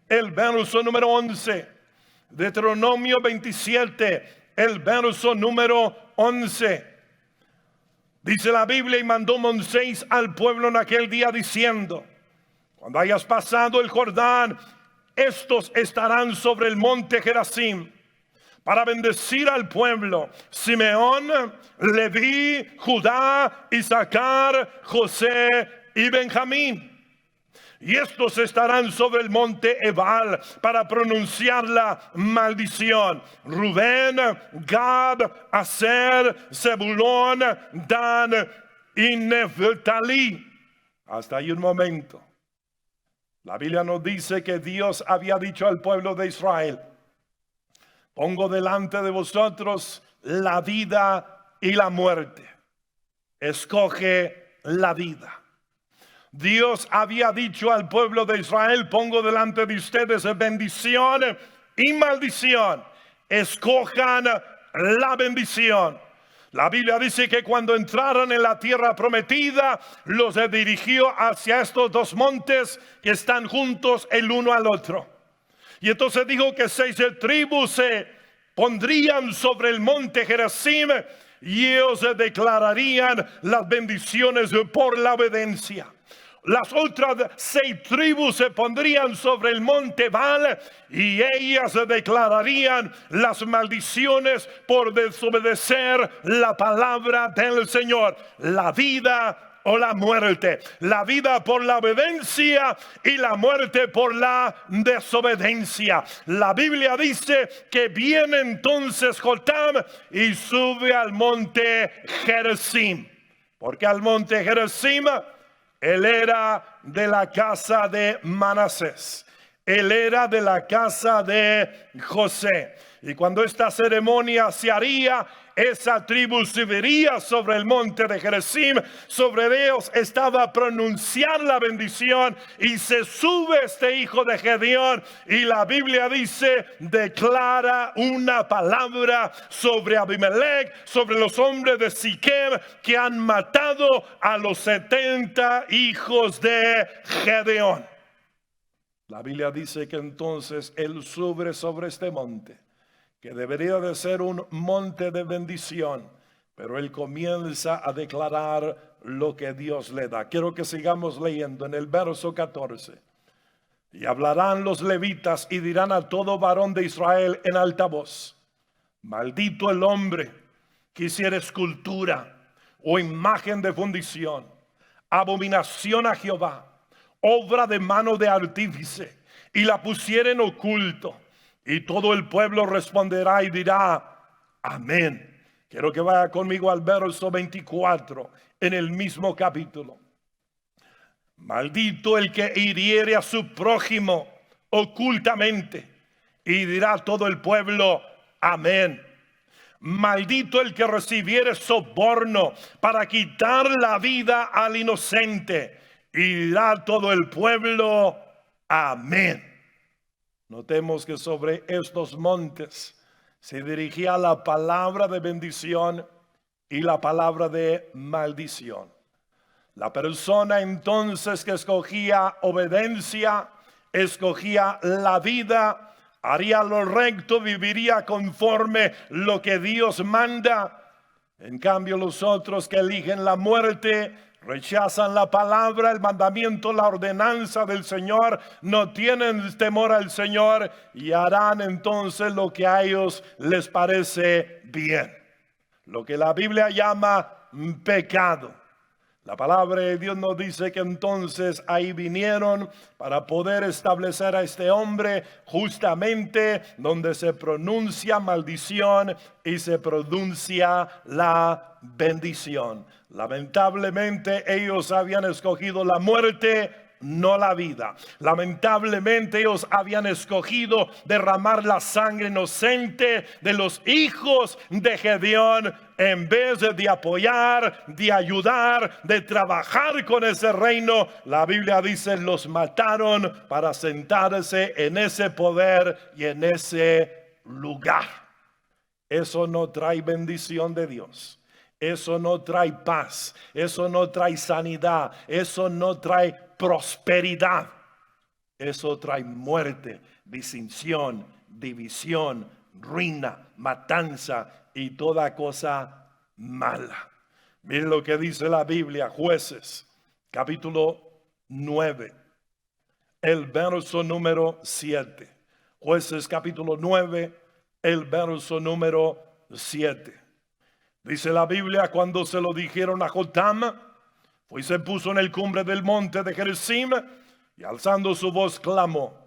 el verso número 11. Deuteronomio 27, el verso número 11. Dice la Biblia, y mandó Moisés al pueblo en aquel día diciendo, cuando hayas pasado el Jordán, estos estarán sobre el monte Gerizim para bendecir al pueblo: Simeón, Leví, Judá, Isaacar, José y Benjamín. Y estos estarán sobre el monte Ebal para pronunciar la maldición: Rubén, Gad, Aser, Zebulón, Dan y Neftalí. Hasta ahí un momento. La Biblia nos dice que Dios había dicho al pueblo de Israel: pongo delante de vosotros la vida y la muerte. Escoge la vida. Dios había dicho al pueblo de Israel: pongo delante de ustedes bendición y maldición. Escojan la bendición. La Biblia dice que cuando entraron en la tierra prometida, los dirigió hacia estos dos montes que están juntos el uno al otro. Y entonces dijo que 6 tribus se pondrían sobre el monte Gerizim y ellos declararían las bendiciones por la obediencia. Las otras 6 tribus se pondrían sobre el monte Baal y ellas declararían las maldiciones por desobedecer la palabra del Señor. La vida o la muerte. La vida por la obediencia y la muerte por la desobediencia. La Biblia dice que viene entonces Jotam y sube al monte Gerizim. Porque al monte Gerizim él era de la casa de Manasés. Él era de la casa de José. Y cuando esta ceremonia se haría, esa tribu subiría sobre el monte de Gerizim. Sobre ellos estaba a pronunciar la bendición. Y se sube este hijo de Gedeón. Y la Biblia dice, declara una palabra sobre Abimelech, sobre los hombres de Siquem que han matado a los 70 hijos de Gedeón. La Biblia dice que entonces él sube sobre este monte, que debería de ser un monte de bendición, pero él comienza a declarar lo que Dios le da. Quiero que sigamos leyendo en el verso 14. Y hablarán los levitas y dirán a todo varón de Israel en alta voz: maldito el hombre que hiciera escultura o imagen de fundición, abominación a Jehová, obra de mano de artífice, y la pusiera en oculto. Y todo el pueblo responderá y dirá: amén. Quiero que vaya conmigo al verso 24 en el mismo capítulo. Maldito el que hiriere a su prójimo ocultamente. Y dirá todo el pueblo: amén. Maldito el que recibiere soborno para quitar la vida al inocente. Y dirá todo el pueblo: amén. Notemos que sobre estos montes se dirigía la palabra de bendición y la palabra de maldición. La persona entonces que escogía obediencia, escogía la vida, haría lo recto, viviría conforme lo que Dios manda. En cambio, los otros que eligen la muerte, rechazan la palabra, el mandamiento, la ordenanza del Señor, no tienen temor al Señor y harán entonces lo que a ellos les parece bien. Lo que la Biblia llama pecado. La palabra de Dios nos dice que entonces ahí vinieron para poder establecer a este hombre justamente donde se pronuncia maldición y se pronuncia la bendición. Lamentablemente ellos habían escogido la muerte, no la vida. Lamentablemente ellos habían escogido derramar la sangre inocente de los hijos de Gedeón en vez de apoyar, de ayudar, de trabajar con ese reino. La Biblia dice: los mataron para sentarse en ese poder y en ese lugar. Eso no trae bendición de Dios. Eso no trae paz, eso no trae sanidad, eso no trae prosperidad. Eso trae muerte, distinción, división, ruina, matanza y toda cosa mala. Miren lo que dice la Biblia, Jueces, capítulo 9, el verso número 7. Jueces, capítulo 9, el verso número 7. Dice la Biblia: cuando se lo dijeron a Jotam, fue y se puso en el cumbre del monte de Gerizim, y alzando su voz clamó,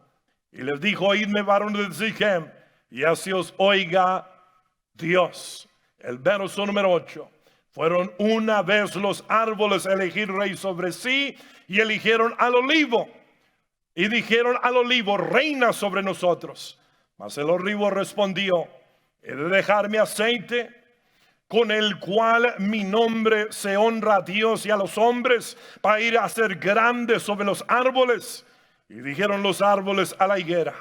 y les dijo: oídme, varones de Siquem, y así os oiga Dios. El verso número 8. Fueron una vez los árboles a elegir rey sobre sí, y eligieron al olivo, y dijeron al olivo: reina sobre nosotros. Mas el olivo respondió: he de dejar mi aceite, con el cual mi nombre se honra a Dios y a los hombres, para ir a ser grande sobre los árboles. Y dijeron los árboles a la higuera: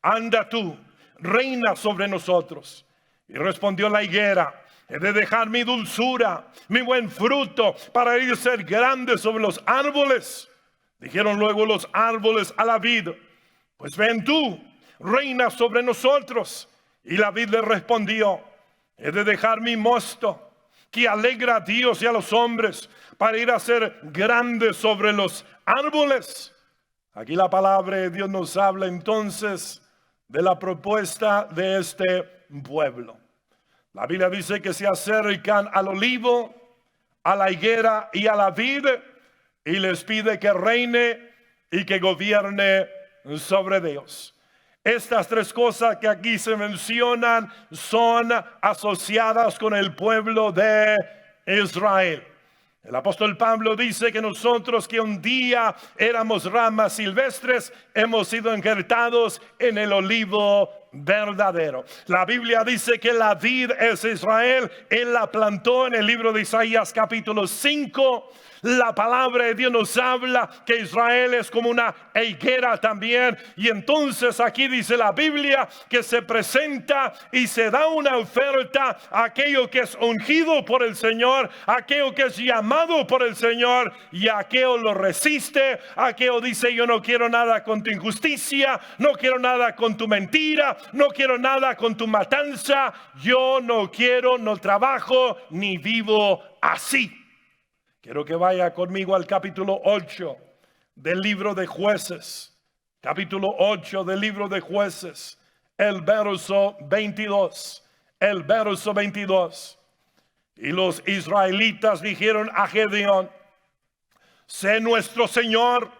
anda tú, reina sobre nosotros. Y respondió la higuera: he de dejar mi dulzura, mi buen fruto, para ir a ser grande sobre los árboles. Dijeron luego los árboles a la vid: pues ven tú, reina sobre nosotros. Y la vid le respondió: he de dejar mi mosto, que alegra a Dios y a los hombres, para ir a ser grande sobre los árboles. Aquí la palabra de Dios nos habla entonces de la propuesta de este pueblo. La Biblia dice que se acercan al olivo, a la higuera y a la vid, y les pide que reine y que gobierne sobre ellos. Estas tres cosas que aquí se mencionan son asociadas con el pueblo de Israel. El apóstol Pablo dice que nosotros, que un día éramos ramas silvestres, hemos sido injertados en el olivo verdadero. La Biblia dice que la vid es Israel. Él la plantó en el libro de Isaías capítulo 5. La palabra de Dios nos habla que Israel es como una higuera también. Y entonces aquí dice la Biblia que se presenta y se da una oferta a aquello que es ungido por el Señor, a aquello que es llamado por el Señor, y a aquello lo resiste. Aquello dice: yo no quiero nada con tu injusticia, no quiero nada con tu mentira, no quiero nada con tu matanza. Yo no quiero, no trabajo ni vivo así. Quiero que vaya conmigo al capítulo 8 del libro de Jueces. Capítulo 8 del libro de Jueces, el verso 22. El verso 22. Y los israelitas dijeron a Gedeón: sé nuestro Señor,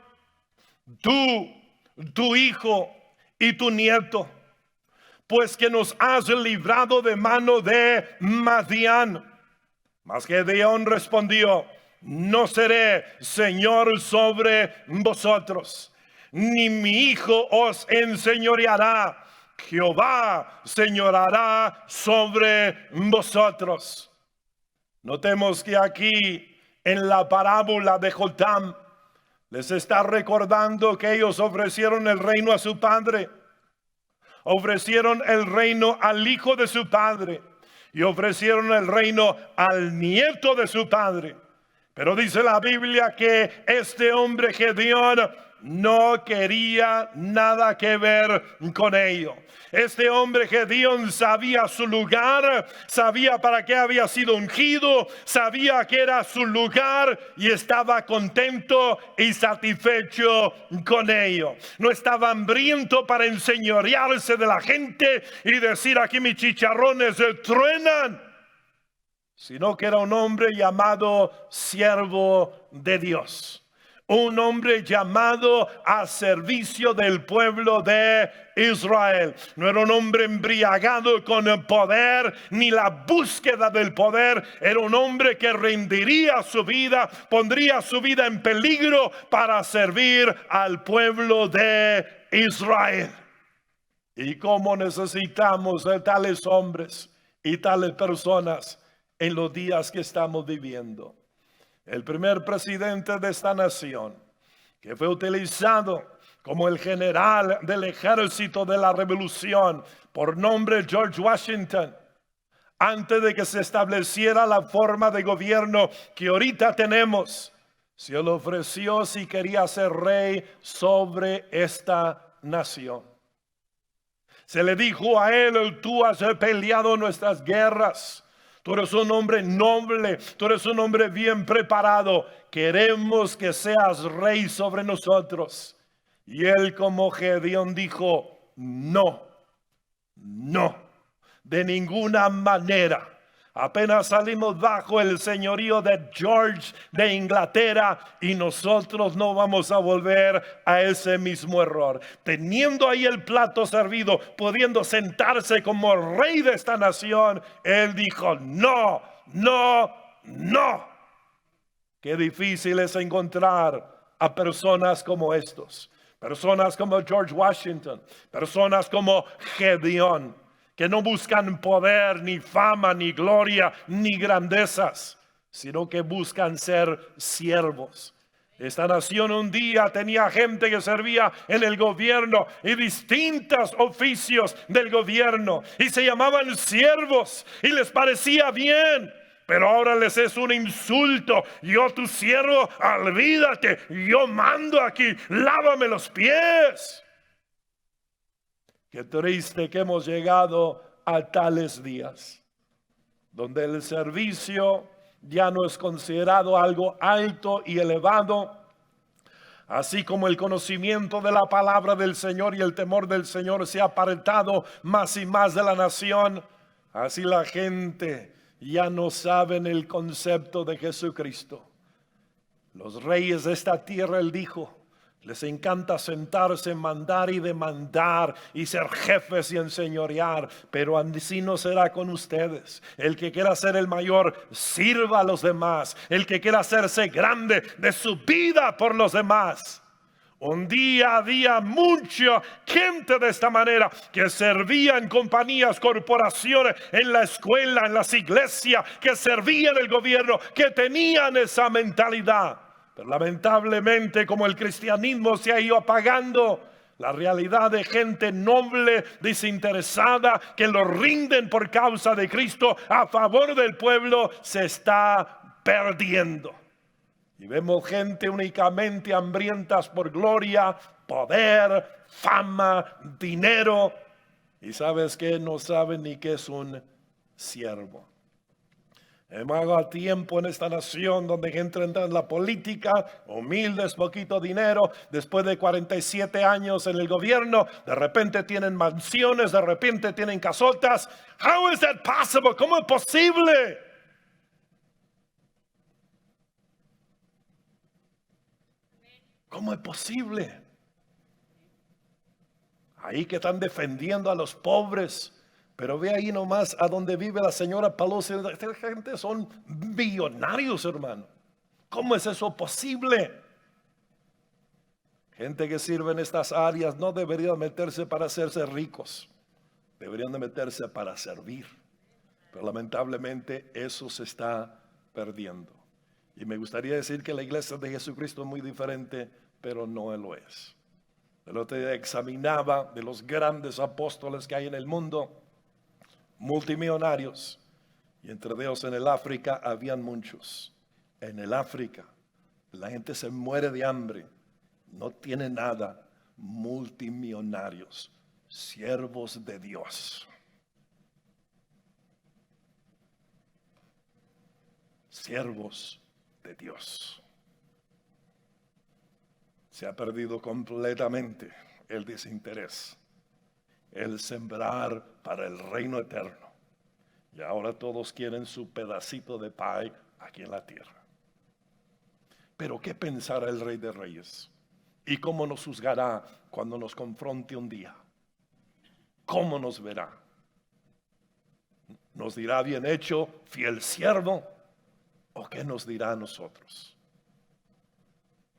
tú, tu hijo y tu nieto, pues que nos has librado de mano de Madián. Mas Gedeón respondió: no seré señor sobre vosotros, ni mi hijo os enseñoreará. Jehová señorará sobre vosotros. Notemos que aquí en la parábola de Jotam les está recordando que ellos ofrecieron el reino a su padre, ofrecieron el reino al hijo de su padre y ofrecieron el reino al nieto de su padre. Pero dice la Biblia que este hombre Gedeón no quería nada que ver con ello. Este hombre Gedeón sabía su lugar, sabía para qué había sido ungido, sabía que era su lugar y estaba contento y satisfecho con ello. No estaba hambriento para enseñorearse de la gente y decir: aquí mis chicharrones truenan. Sino que era un hombre llamado siervo de Dios. Un hombre llamado a servicio del pueblo de Israel. No era un hombre embriagado con el poder ni la búsqueda del poder. Era un hombre que rendiría su vida, pondría su vida en peligro para servir al pueblo de Israel. Y cómo necesitamos de tales hombres y tales personas en los días que estamos viviendo. El primer presidente de esta nación, que fue utilizado como el general del ejército de la revolución, por nombre George Washington, antes de que se estableciera la forma de gobierno que ahorita tenemos, se le ofreció si quería ser rey sobre esta nación. Se le dijo a él: tú has peleado nuestras guerras. Tú eres un hombre noble, tú eres un hombre bien preparado. Queremos que seas rey sobre nosotros. Y él, como Gedeón, dijo: no, de ninguna manera. Apenas salimos bajo el señorío de George de Inglaterra y nosotros no vamos a volver a ese mismo error. Teniendo ahí el plato servido, pudiendo sentarse como rey de esta nación, él dijo: no. Qué difícil es encontrar a personas como estos. Personas como George Washington, personas como Gedeón, que no buscan poder, ni fama, ni gloria, ni grandezas, sino que buscan ser siervos. Esta nación un día tenía gente que servía en el gobierno y distintos oficios del gobierno y se llamaban siervos y les parecía bien. Pero ahora les es un insulto. Yo tu siervo, olvídate, yo mando aquí, lávame los pies. Qué triste que hemos llegado a tales días, donde el servicio ya no es considerado algo alto y elevado, así como el conocimiento de la palabra del Señor y el temor del Señor se ha apartado más y más de la nación. Así la gente ya no sabe el concepto de Jesucristo. Los reyes de esta tierra, él dijo, les encanta sentarse, mandar y demandar y ser jefes y enseñorear, pero así no será con ustedes. El que quiera ser el mayor, sirva a los demás. El que quiera hacerse grande, de su vida por los demás. Un día había mucha gente de esta manera que servía en compañías, corporaciones, en la escuela, en las iglesias, que servían el gobierno, que tenían esa mentalidad. Pero lamentablemente, como el cristianismo se ha ido apagando, la realidad de gente noble, desinteresada, que lo rinden por causa de Cristo a favor del pueblo, se está perdiendo. Y vemos gente únicamente hambrientas por gloria, poder, fama, dinero. Y sabes que no saben ni qué es un siervo. Hemos llegado tiempo en esta nación donde gente entra en la política, humildes, poquito dinero, después de 47 años en el gobierno, de repente tienen mansiones, de repente tienen casotas. How is that possible? ¿Cómo es posible? ¿Cómo es posible? Ahí que están defendiendo a los pobres. Pero ve ahí nomás a donde vive la señora Pelosi. Esta gente son millonarios, hermano. ¿Cómo es eso posible? Gente que sirve en estas áreas no deberían meterse para hacerse ricos. Deberían de meterse para servir. Pero lamentablemente eso se está perdiendo. Y me gustaría decir que la iglesia de Jesucristo es muy diferente, pero no lo es. El otro día examinaba de los grandes apóstoles que hay en el mundo, multimillonarios, y entre ellos en el África habían muchos. En el África la gente se muere de hambre, no tiene nada, multimillonarios, siervos de Dios. Siervos de Dios. Se ha perdido completamente el desinterés, el sembrar para el reino eterno. Y ahora todos quieren su pedacito de pie aquí en la tierra. Pero ¿qué pensará el Rey de Reyes? ¿Y cómo nos juzgará cuando nos confronte un día? ¿Cómo nos verá? ¿Nos dirá bien hecho, fiel siervo? ¿O qué nos dirá a nosotros?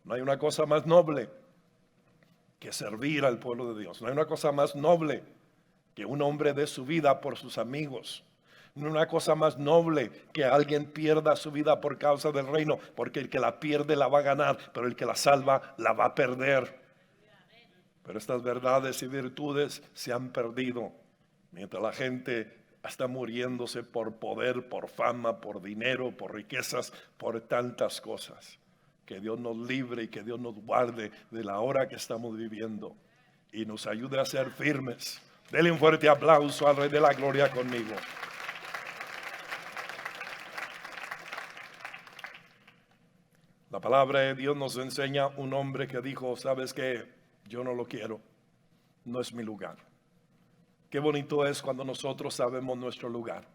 No hay una cosa más noble que servir al pueblo de Dios. No hay una cosa más noble que un hombre dé su vida por sus amigos. No hay una cosa más noble que alguien pierda su vida por causa del reino, porque el que la pierde la va a ganar, pero el que la salva la va a perder. Pero estas verdades y virtudes se han perdido mientras la gente está muriéndose por poder, por fama, por dinero, por riquezas, por tantas cosas. Que Dios nos libre y que Dios nos guarde de la hora que estamos viviendo y nos ayude a ser firmes. Denle un fuerte aplauso al Rey de la Gloria conmigo. La palabra de Dios nos enseña un hombre que dijo, ¿sabes qué? Yo no lo quiero, no es mi lugar. Qué bonito es cuando nosotros sabemos nuestro lugar.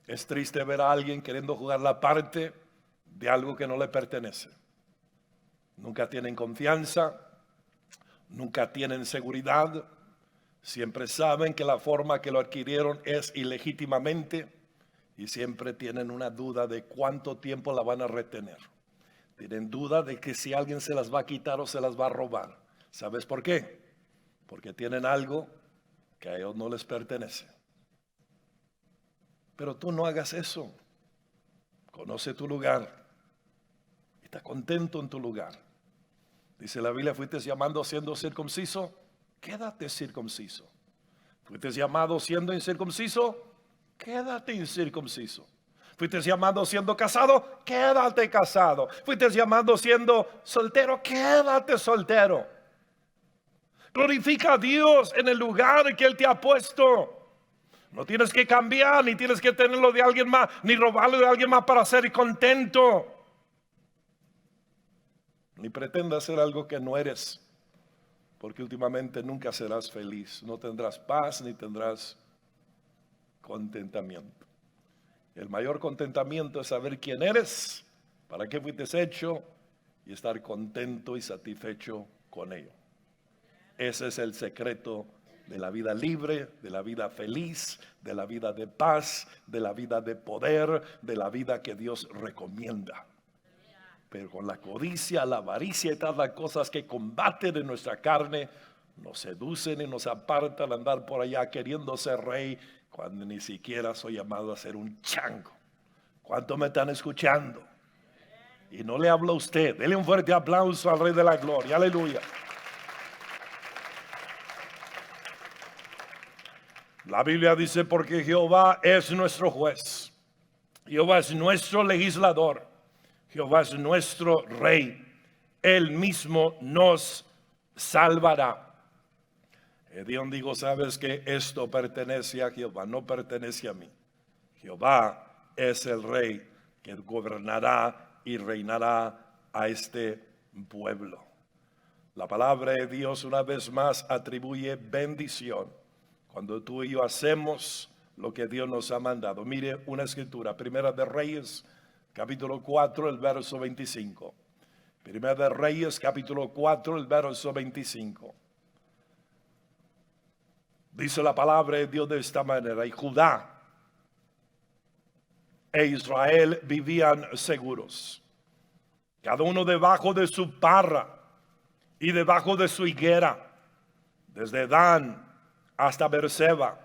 Es triste ver a alguien queriendo jugar la parte de algo que no le pertenece. Nunca tienen confianza, nunca tienen seguridad, siempre saben que la forma que lo adquirieron es ilegítimamente y siempre tienen una duda de cuánto tiempo la van a retener. Tienen duda de que si alguien se las va a quitar o se las va a robar. ¿Sabes por qué? Porque tienen algo que a ellos no les pertenece. Pero tú no hagas eso. Conoce tu lugar. Está contento en tu lugar. Dice la Biblia, fuiste llamado siendo circunciso, quédate circunciso. Fuiste llamado siendo incircunciso, quédate incircunciso. Fuiste llamado siendo casado, quédate casado. Fuiste llamado siendo soltero, quédate soltero. Glorifica a Dios en el lugar que Él te ha puesto. No tienes que cambiar, ni tienes que tenerlo de alguien más, ni robarlo de alguien más para ser contento. Ni pretendas ser algo que no eres, porque últimamente nunca serás feliz. No tendrás paz ni tendrás contentamiento. El mayor contentamiento es saber quién eres, para qué fuiste hecho y estar contento y satisfecho con ello. Ese es el secreto de la vida libre, de la vida feliz, de la vida de paz, de la vida de poder, de la vida que Dios recomienda. Pero con la codicia, la avaricia y todas las cosas que combaten en nuestra carne, nos seducen y nos apartan a andar por allá queriendo ser rey, cuando ni siquiera soy llamado a ser un chango. ¿Cuántos me están escuchando? Y no le hablo a usted. Dele un fuerte aplauso al Rey de la Gloria. Aleluya. La Biblia dice, porque Jehová es nuestro juez. Jehová es nuestro legislador. Jehová es nuestro rey. Él mismo nos salvará. Dios dijo, sabes que esto pertenece a Jehová, no pertenece a mí. Jehová es el rey que gobernará y reinará a este pueblo. La palabra de Dios una vez más atribuye bendición cuando tú y yo hacemos lo que Dios nos ha mandado. Mire una escritura, Primera de Reyes, capítulo 4, el verso 25. Primera de Reyes, capítulo 4, el verso 25. Dice la palabra de Dios de esta manera, y Judá e Israel vivían seguros, cada uno debajo de su parra y debajo de su higuera, desde Dan hasta Beerseba,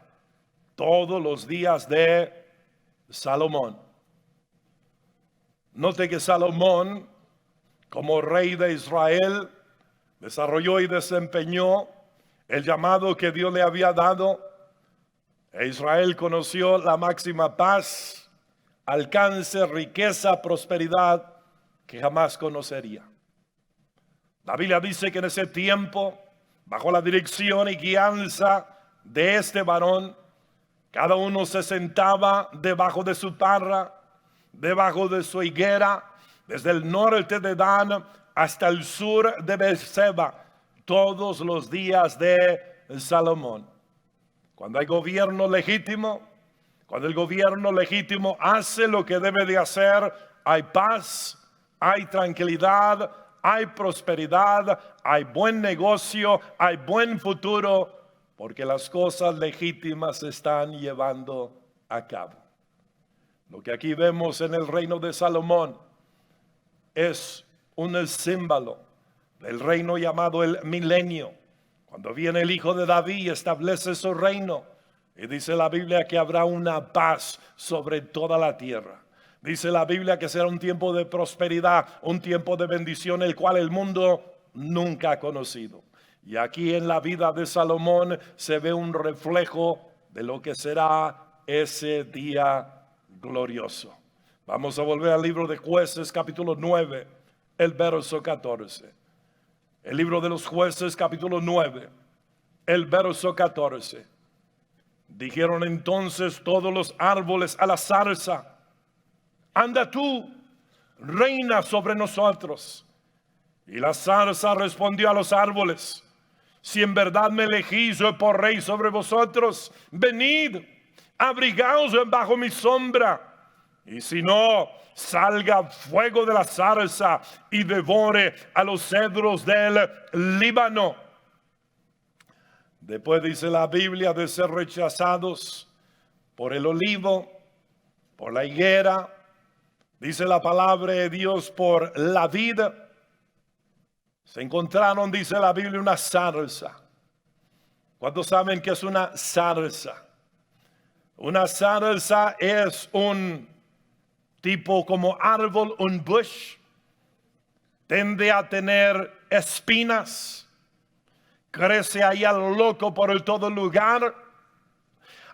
todos los días de Salomón. Note que Salomón, como rey de Israel, desarrolló y desempeñó el llamado que Dios le había dado. E Israel conoció la máxima paz, alcance, riqueza, prosperidad que jamás conocería. La Biblia dice que en ese tiempo, bajo la dirección y guianza de este varón, cada uno se sentaba debajo de su parra, debajo de su higuera, desde el norte de Dan hasta el sur de Beerseba, todos los días de Salomón. Cuando hay gobierno legítimo, cuando el gobierno legítimo hace lo que debe de hacer, hay paz, hay tranquilidad, hay prosperidad, hay buen negocio, hay buen futuro, porque las cosas legítimas se están llevando a cabo. Lo que aquí vemos en el reino de Salomón es un símbolo del reino llamado el milenio. Cuando viene el hijo de David y establece su reino, y dice la Biblia que habrá una paz sobre toda la tierra. Dice la Biblia que será un tiempo de prosperidad, un tiempo de bendición, el cual el mundo nunca ha conocido. Y aquí en la vida de Salomón se ve un reflejo de lo que será ese día glorioso. Vamos a volver al libro de Jueces, capítulo 9, el verso 14. El libro de los Jueces, capítulo 9, el verso 14. Dijeron entonces todos los árboles a la zarza: anda tú, reina sobre nosotros. Y la zarza respondió a los árboles: si en verdad me elegís por rey sobre vosotros, venid, abrigaos bajo mi sombra. Y si no, salga fuego de la zarza y devore a los cedros del Líbano. Después dice la Biblia de ser rechazados por el olivo, por la higuera, dice la palabra de Dios, por la vid, se encontraron, dice la Biblia, una zarza. ¿Cuántos saben qué es una zarza? Una zarza es un tipo como árbol, un bush, Tiende a tener espinas. Crece allá loco por todo lugar.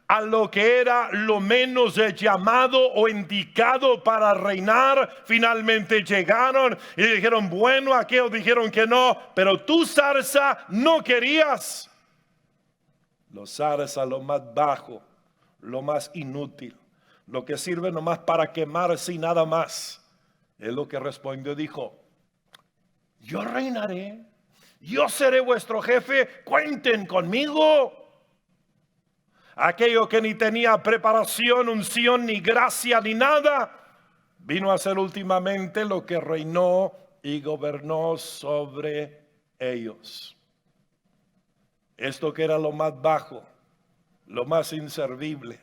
A lo que era lo menos llamado o indicado para reinar, finalmente llegaron y dijeron, bueno, aquellos dijeron que no, pero tú, zarza, no querías. Los zarza, lo más bajo, lo más inútil, lo que sirve nomás para quemarse y nada más. Es lo que respondió, dijo, yo reinaré, yo seré vuestro jefe, cuenten conmigo. Aquello que ni tenía preparación, unción, ni gracia, ni nada, vino a ser últimamente lo que reinó y gobernó sobre ellos. Esto que era lo más bajo, lo más inservible,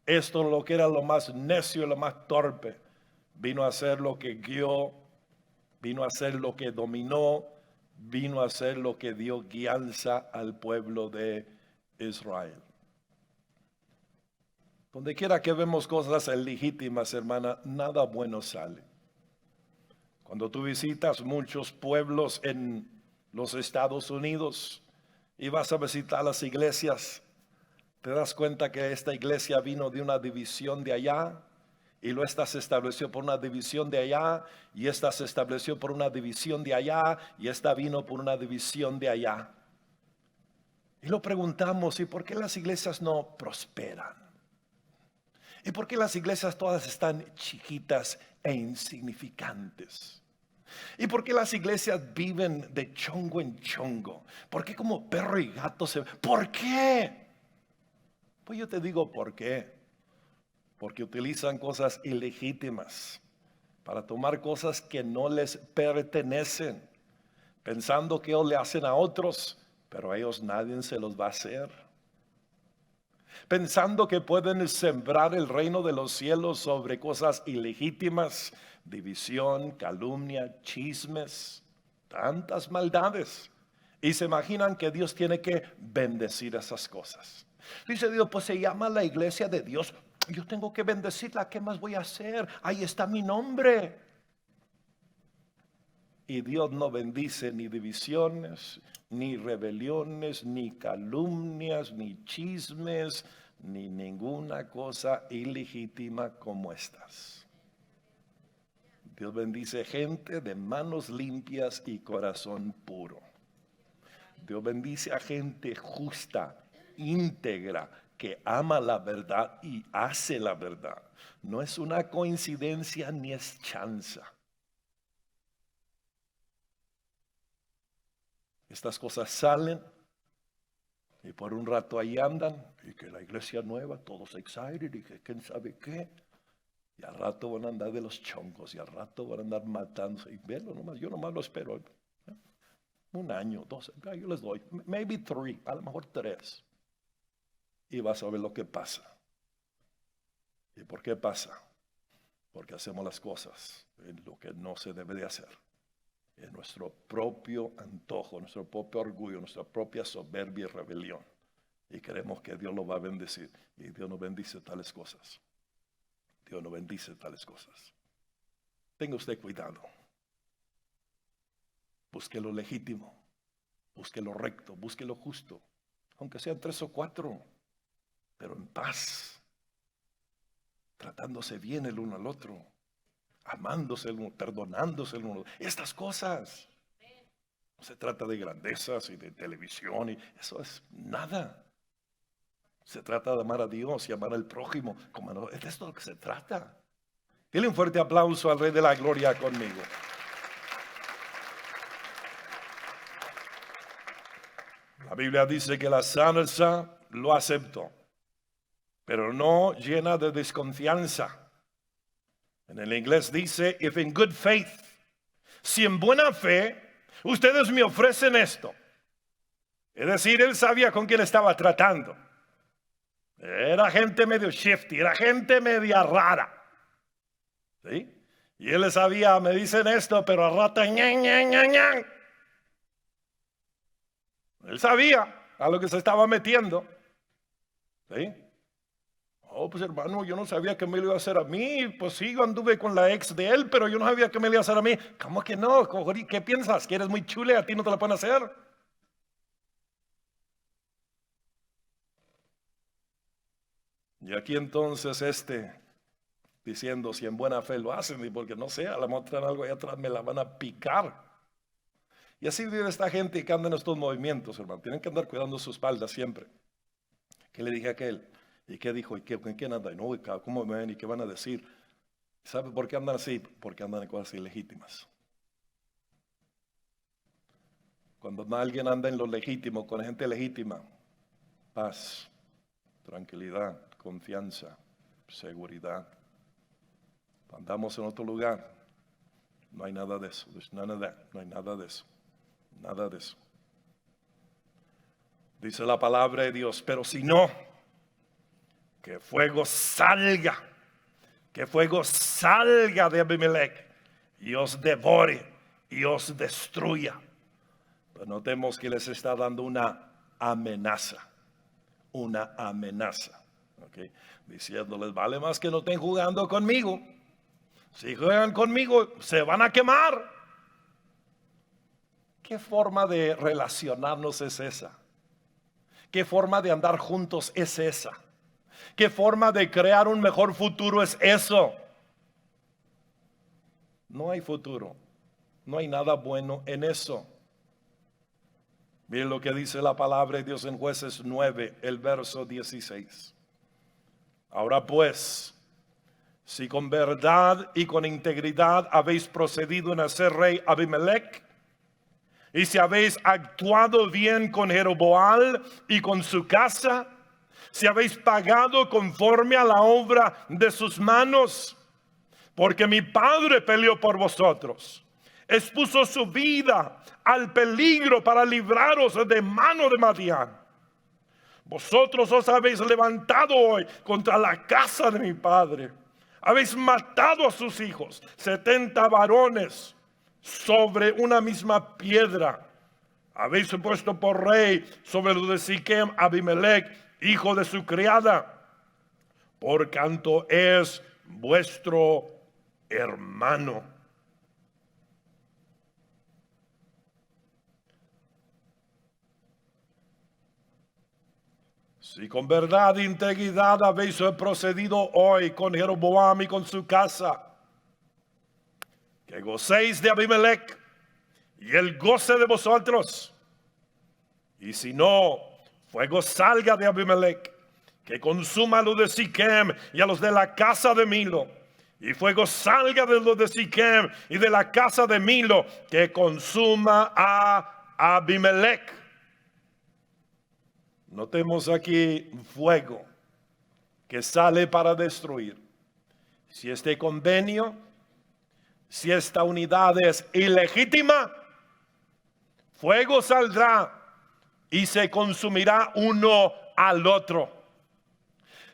esto lo que era lo más necio, lo más torpe, vino a ser lo que guió, vino a ser lo que dominó, vino a ser lo que dio guianza al pueblo de Israel. Donde quiera que vemos cosas ilegítimas, hermana, nada bueno sale. Cuando tú visitas muchos pueblos en los Estados Unidos y vas a visitar las iglesias, te das cuenta que esta iglesia vino de una división de allá, y luego esta se estableció por una división de allá, y esta se estableció por una división de allá, y esta vino por una división de allá. Y lo preguntamos, ¿y por qué las iglesias no prosperan? ¿Y por qué las iglesias todas están chiquitas e insignificantes? ¿Y por qué las iglesias viven de chongo en chongo? ¿Por qué como perro y gato se... ¿Por qué? Pues yo te digo por qué. Porque utilizan cosas ilegítimas para tomar cosas que no les pertenecen, pensando que ellos le hacen a otros, pero a ellos nadie se los va a hacer. Pensando que pueden sembrar el reino de los cielos sobre cosas ilegítimas, división, calumnia, chismes, tantas maldades. Y se imaginan que Dios tiene que bendecir esas cosas. Dice Dios, pues se llama la iglesia de Dios. Yo tengo que bendecirla, ¿qué más voy a hacer? Ahí está mi nombre. Y Dios no bendice ni divisiones, ni rebeliones, ni calumnias, ni chismes, ni ninguna cosa ilegítima como estas. Dios bendice gente de manos limpias y corazón puro. Dios bendice a gente justa, íntegra, que ama la verdad y hace la verdad. No es una coincidencia ni es chanza. Estas cosas salen y por un rato ahí andan, y que la iglesia nueva, todos excited, y que quién sabe qué, y al rato van a andar de los chongos, y al rato van a andar matándose, y verlo nomás, yo nomás lo espero, un año, 2, yo les doy, maybe 3, a lo mejor 3, y vas a ver lo que pasa. ¿Y por qué pasa? Porque hacemos las cosas en lo que no se debe de hacer. En nuestro propio antojo, nuestro propio orgullo, nuestra propia soberbia y rebelión. Y creemos que Dios lo va a bendecir. Y Dios no bendice tales cosas. Dios no bendice tales cosas. Tenga usted cuidado. Busque lo legítimo. Busque lo recto. Busque lo justo. Aunque sean 3 o 4. Pero en paz. Tratándose bien el uno al otro. Amándose el uno, perdonándose el uno. Estas cosas. No se trata de grandezas y de televisión. Y eso es nada. Se trata de amar a Dios y amar al prójimo. Como no, es de esto lo que se trata. Dile un fuerte aplauso al Rey de la Gloria conmigo. La Biblia dice que la zarza lo aceptó, pero no llena de desconfianza. En el inglés dice, if in good faith, si en buena fe ustedes me ofrecen esto. Es decir, él sabía con quién estaba tratando. Era gente medio shifty, era gente media rara. ¿Sí? Y él sabía, me dicen esto, pero a rata ñan, ñan, ñan, ñan. Él sabía a lo que se estaba metiendo. ¿Sí? Oh, pues hermano, yo no sabía que me lo iba a hacer a mí. Pues sí, yo anduve con la ex de él, pero yo no sabía que me lo iba a hacer a mí. ¿Cómo que no? ¿Qué piensas? ¿Que eres muy chule? ¿A ti no te la pueden hacer? Y aquí entonces diciendo si en buena fe lo hacen, y porque no sé, a la mejor algo allá atrás me la van a picar. Y así vive esta gente que anda en estos movimientos, hermano. Tienen que andar cuidando su espalda siempre. ¿Qué le dije a aquel? ¿Y qué dijo? ¿Y qué, con quién anda? Y no, ¿cómo me ven? ¿Y qué van a decir? ¿Sabe por qué andan así? Porque andan en cosas ilegítimas. Cuando alguien anda en lo legítimo, con gente legítima, paz, tranquilidad, confianza, seguridad. Andamos en otro lugar, no hay nada de eso. There's none of that. No hay nada de eso. Nada de eso. Dice la palabra de Dios, pero si no, que fuego salga de Abimelech y os devore y os destruya. Pero notemos que les está dando una amenaza, ¿okay? Diciéndoles, vale más que no estén jugando conmigo. Si juegan conmigo, se van a quemar. ¿Qué forma de relacionarnos es esa? ¿Qué forma de andar juntos es esa? ¿Qué forma de crear un mejor futuro es eso? No hay futuro. No hay nada bueno en eso. Miren lo que dice la palabra de Dios en Jueces 9, el verso 16. Ahora pues, si con verdad y con integridad habéis procedido en hacer rey Abimelech, y si habéis actuado bien con Jeroboam y con su casa, si habéis pagado conforme a la obra de sus manos, porque mi padre peleó por vosotros, expuso su vida al peligro para libraros de mano de Madián. Vosotros os habéis levantado hoy contra la casa de mi padre, habéis matado a sus hijos, 70 varones, sobre una misma piedra. Habéis puesto por rey sobre los de Siquem Abimelech, hijo de su criada, por cuanto es vuestro hermano. Si con verdad e integridad habéis procedido hoy con Jeroboam y con su casa, que gocéis de Abimelech y él goce de vosotros. Y si no, fuego salga de Abimelech, que consuma a los de Siquem y a los de la casa de Milo. Y fuego salga de los de Siquem y de la casa de Milo, que consuma a Abimelech. Notemos aquí fuego que sale para destruir. Si este convenio, si esta unidad es ilegítima, fuego saldrá y se consumirá uno al otro.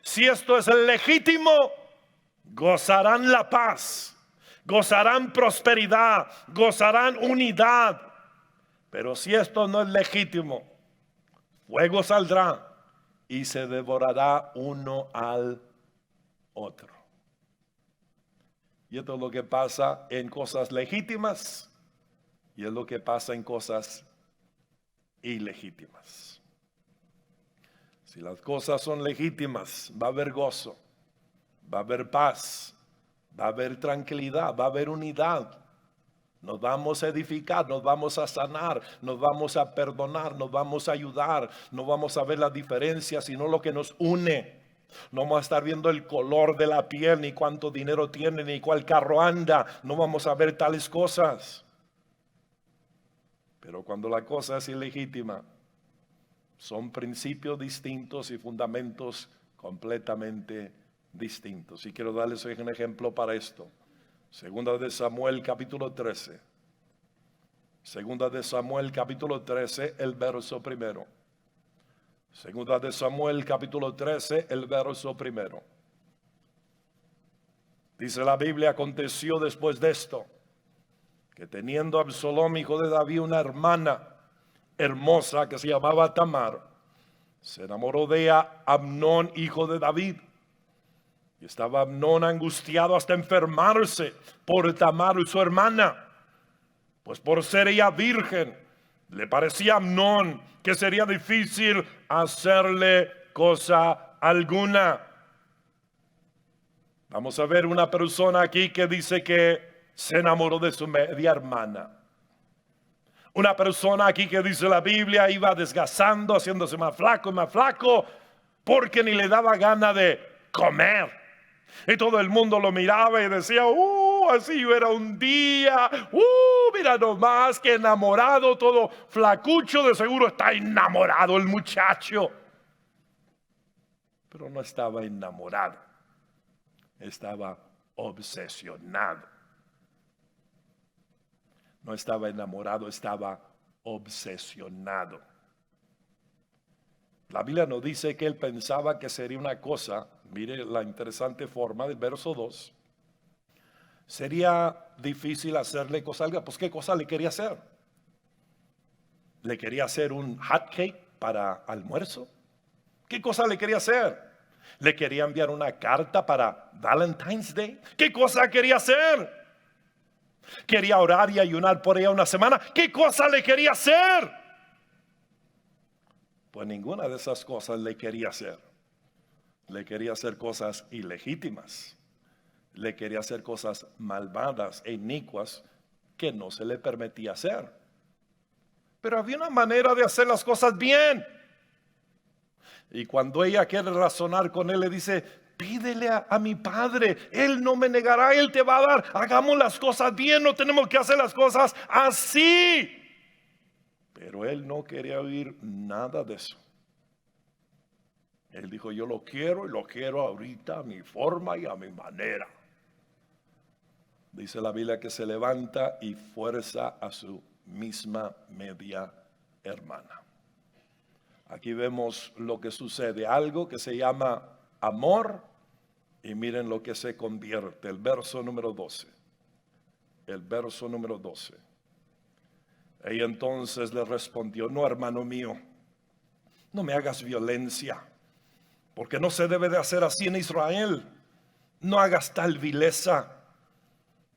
Si esto es legítimo, gozarán la paz, gozarán prosperidad, gozarán unidad. Pero si esto no es legítimo, fuego saldrá y se devorará uno al otro. Y esto es lo que pasa en cosas legítimas y es lo que pasa en cosas ilegítimas. Si las cosas son legítimas, va a haber gozo, va a haber paz, va a haber tranquilidad, va a haber unidad. Nos vamos a edificar, nos vamos a sanar, nos vamos a perdonar, nos vamos a ayudar. No vamos a ver las diferencias, sino lo que nos une. No vamos a estar viendo el color de la piel, ni cuánto dinero tiene, ni cuál carro anda. No vamos a ver tales cosas. Pero cuando la cosa es ilegítima, son principios distintos y fundamentos completamente distintos. Y quiero darles un ejemplo para esto. Segunda de Samuel capítulo 13. Segunda de Samuel capítulo 13, el verso primero. Segunda de Samuel capítulo 13, el verso primero. Dice la Biblia, aconteció después de esto, que teniendo Absalom, hijo de David, una hermana hermosa que se llamaba Tamar, se enamoró de ella Amnón, hijo de David. Y estaba Amnón angustiado hasta enfermarse por Tamar su hermana, pues por ser ella virgen, le parecía a Amnón que sería difícil hacerle cosa alguna. Vamos a ver una persona aquí que dice que se enamoró de su media hermana. Una persona aquí que dice la Biblia iba desgastando, haciéndose más flaco, porque ni le daba gana de comer. Y todo el mundo lo miraba y decía, así yo era un día, mira nomás que enamorado, todo flacucho, de seguro está enamorado el muchacho. Pero no estaba enamorado, estaba obsesionado. No estaba enamorado, estaba obsesionado. La Biblia nos dice que él pensaba que sería una cosa, mire la interesante forma del verso 2. Sería difícil hacerle cosa alguna. Pues ¿qué cosa le quería hacer? ¿Le quería hacer un hot cake para almuerzo? ¿Qué cosa le quería hacer? ¿Le quería enviar una carta para Valentine's Day? ¿Qué cosa quería hacer? ¿Quería orar y ayunar por ella una semana? ¿Qué cosa le quería hacer? Pues ninguna de esas cosas le quería hacer. Le quería hacer cosas ilegítimas. Le quería hacer cosas malvadas e inicuas que no se le permitía hacer. Pero había una manera de hacer las cosas bien. Y cuando ella quiere razonar con él, le dice, pídele a mi padre, él no me negará, él te va a dar. Hagamos las cosas bien, no tenemos que hacer las cosas así. Pero él no quería oír nada de eso. Él dijo, yo lo quiero y lo quiero ahorita a mi forma y a mi manera. Dice la Biblia que se levanta y fuerza a su misma media hermana. Aquí vemos lo que sucede, algo que se llama amor, y miren lo que se convierte. El verso número 12. El verso número 12. Ella entonces le respondió, no, hermano mío, no me hagas violencia, porque no se debe de hacer así en Israel. No hagas tal vileza,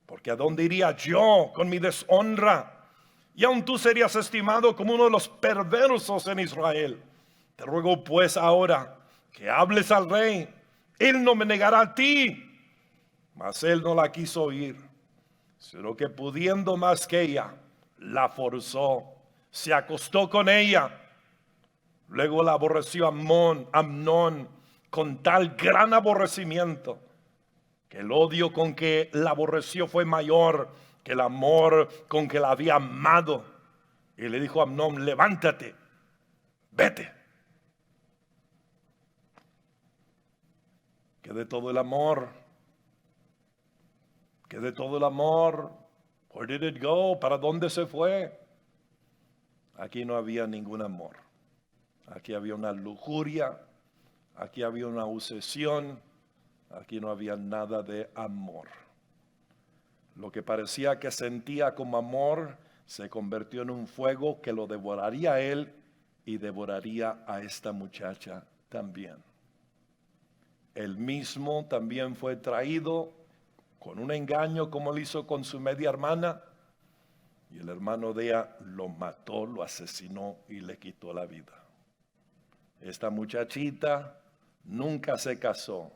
porque ¿a dónde iría yo con mi deshonra? Y aún tú serías estimado como uno de los perversos en Israel. Te ruego pues ahora que hables al rey. Él no me negará a ti. Mas él no la quiso oír, sino que pudiendo más que ella, la forzó, se acostó con ella. Luego la aborreció Amnón con tal gran aborrecimiento, que el odio con que la aborreció fue mayor que el amor con que la había amado. Y le dijo a Amnón, levántate, vete. Que de todo el amor, where did it go? ¿Para dónde se fue? Aquí no había ningún amor. Aquí había una lujuria, aquí había una obsesión, aquí no había nada de amor. Lo que parecía que sentía como amor se convirtió en un fuego que lo devoraría a él y devoraría a esta muchacha también. Él mismo también fue traído con un engaño como lo hizo con su media hermana, y el hermano de ella lo mató, lo asesinó y le quitó la vida. Esta muchachita nunca se casó,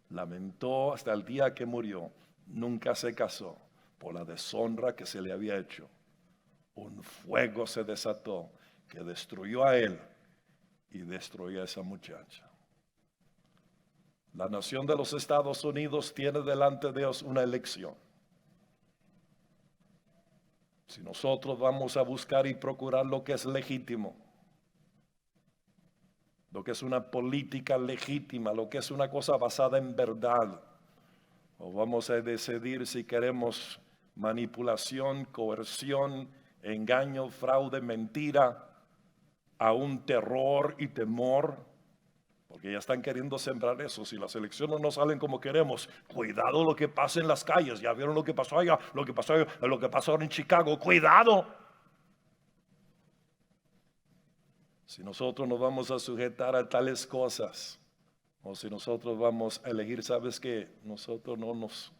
lamentó hasta el día que murió, nunca se casó por la deshonra que se le había hecho. Un fuego se desató que destruyó a él y destruyó a esa muchacha. La nación de los Estados Unidos tiene delante de Dios una elección. Si nosotros vamos a buscar y procurar lo que es legítimo, lo que es una política legítima, lo que es una cosa basada en verdad, o vamos a decidir si queremos manipulación, coerción, engaño, fraude, mentira, aún terror y temor, porque ya están queriendo sembrar eso. Si las elecciones no salen como queremos, cuidado lo que pasa en las calles. Ya vieron lo que pasó allá, lo que pasó ahora en Chicago. Cuidado. Si nosotros nos vamos a sujetar a tales cosas, O si nosotros vamos a elegir, sabes que nosotros no nos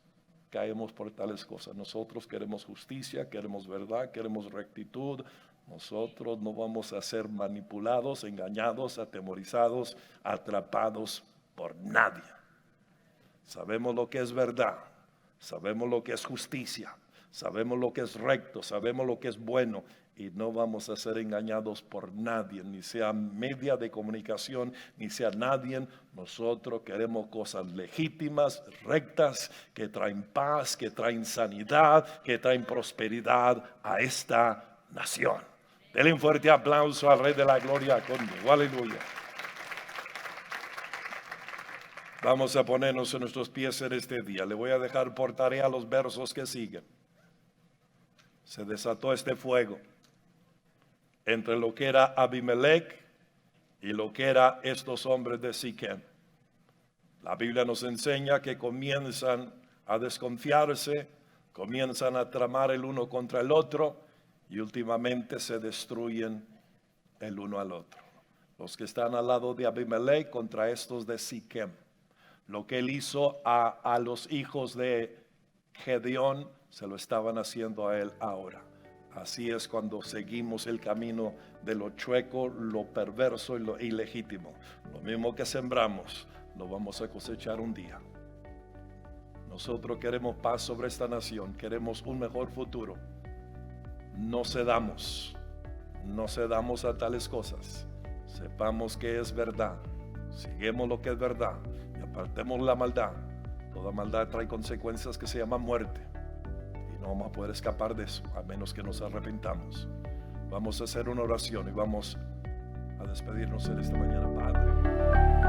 caemos por tales cosas. Nosotros queremos justicia, queremos verdad, queremos rectitud. Nosotros no vamos a ser manipulados, engañados, atemorizados, atrapados por nadie. Sabemos lo que es verdad, sabemos lo que es justicia, sabemos lo que es recto, sabemos lo que es bueno. Y no vamos a ser engañados por nadie, ni sea media de comunicación, ni sea nadie. Nosotros queremos cosas legítimas, rectas, que traen paz, que traen sanidad, que traen prosperidad a esta nación. Denle un fuerte aplauso al Rey de la Gloria conmigo. Aleluya. Vamos a ponernos en nuestros pies en este día. Le voy a dejar por tarea los versos que siguen. Se desató este fuego entre lo que era Abimelech y lo que era estos hombres de Siquem. La Biblia nos enseña que comienzan a desconfiarse, comienzan a tramar el uno contra el otro y últimamente se destruyen el uno al otro. Los que están al lado de Abimelech contra estos de Siquem. Lo que él hizo a los hijos de Gedeón, se lo estaban haciendo a él ahora. Así es cuando seguimos el camino de lo chueco, lo perverso y lo ilegítimo. Lo mismo que sembramos, lo vamos a cosechar un día. Nosotros queremos paz sobre esta nación, queremos un mejor futuro. No cedamos a tales cosas. Sepamos que es verdad, sigamos lo que es verdad y apartemos la maldad. Toda maldad trae consecuencias que se llaman muerte. No vamos a poder escapar de eso, a menos que nos arrepentamos. Vamos a hacer una oración y vamos a despedirnos en esta mañana, Padre.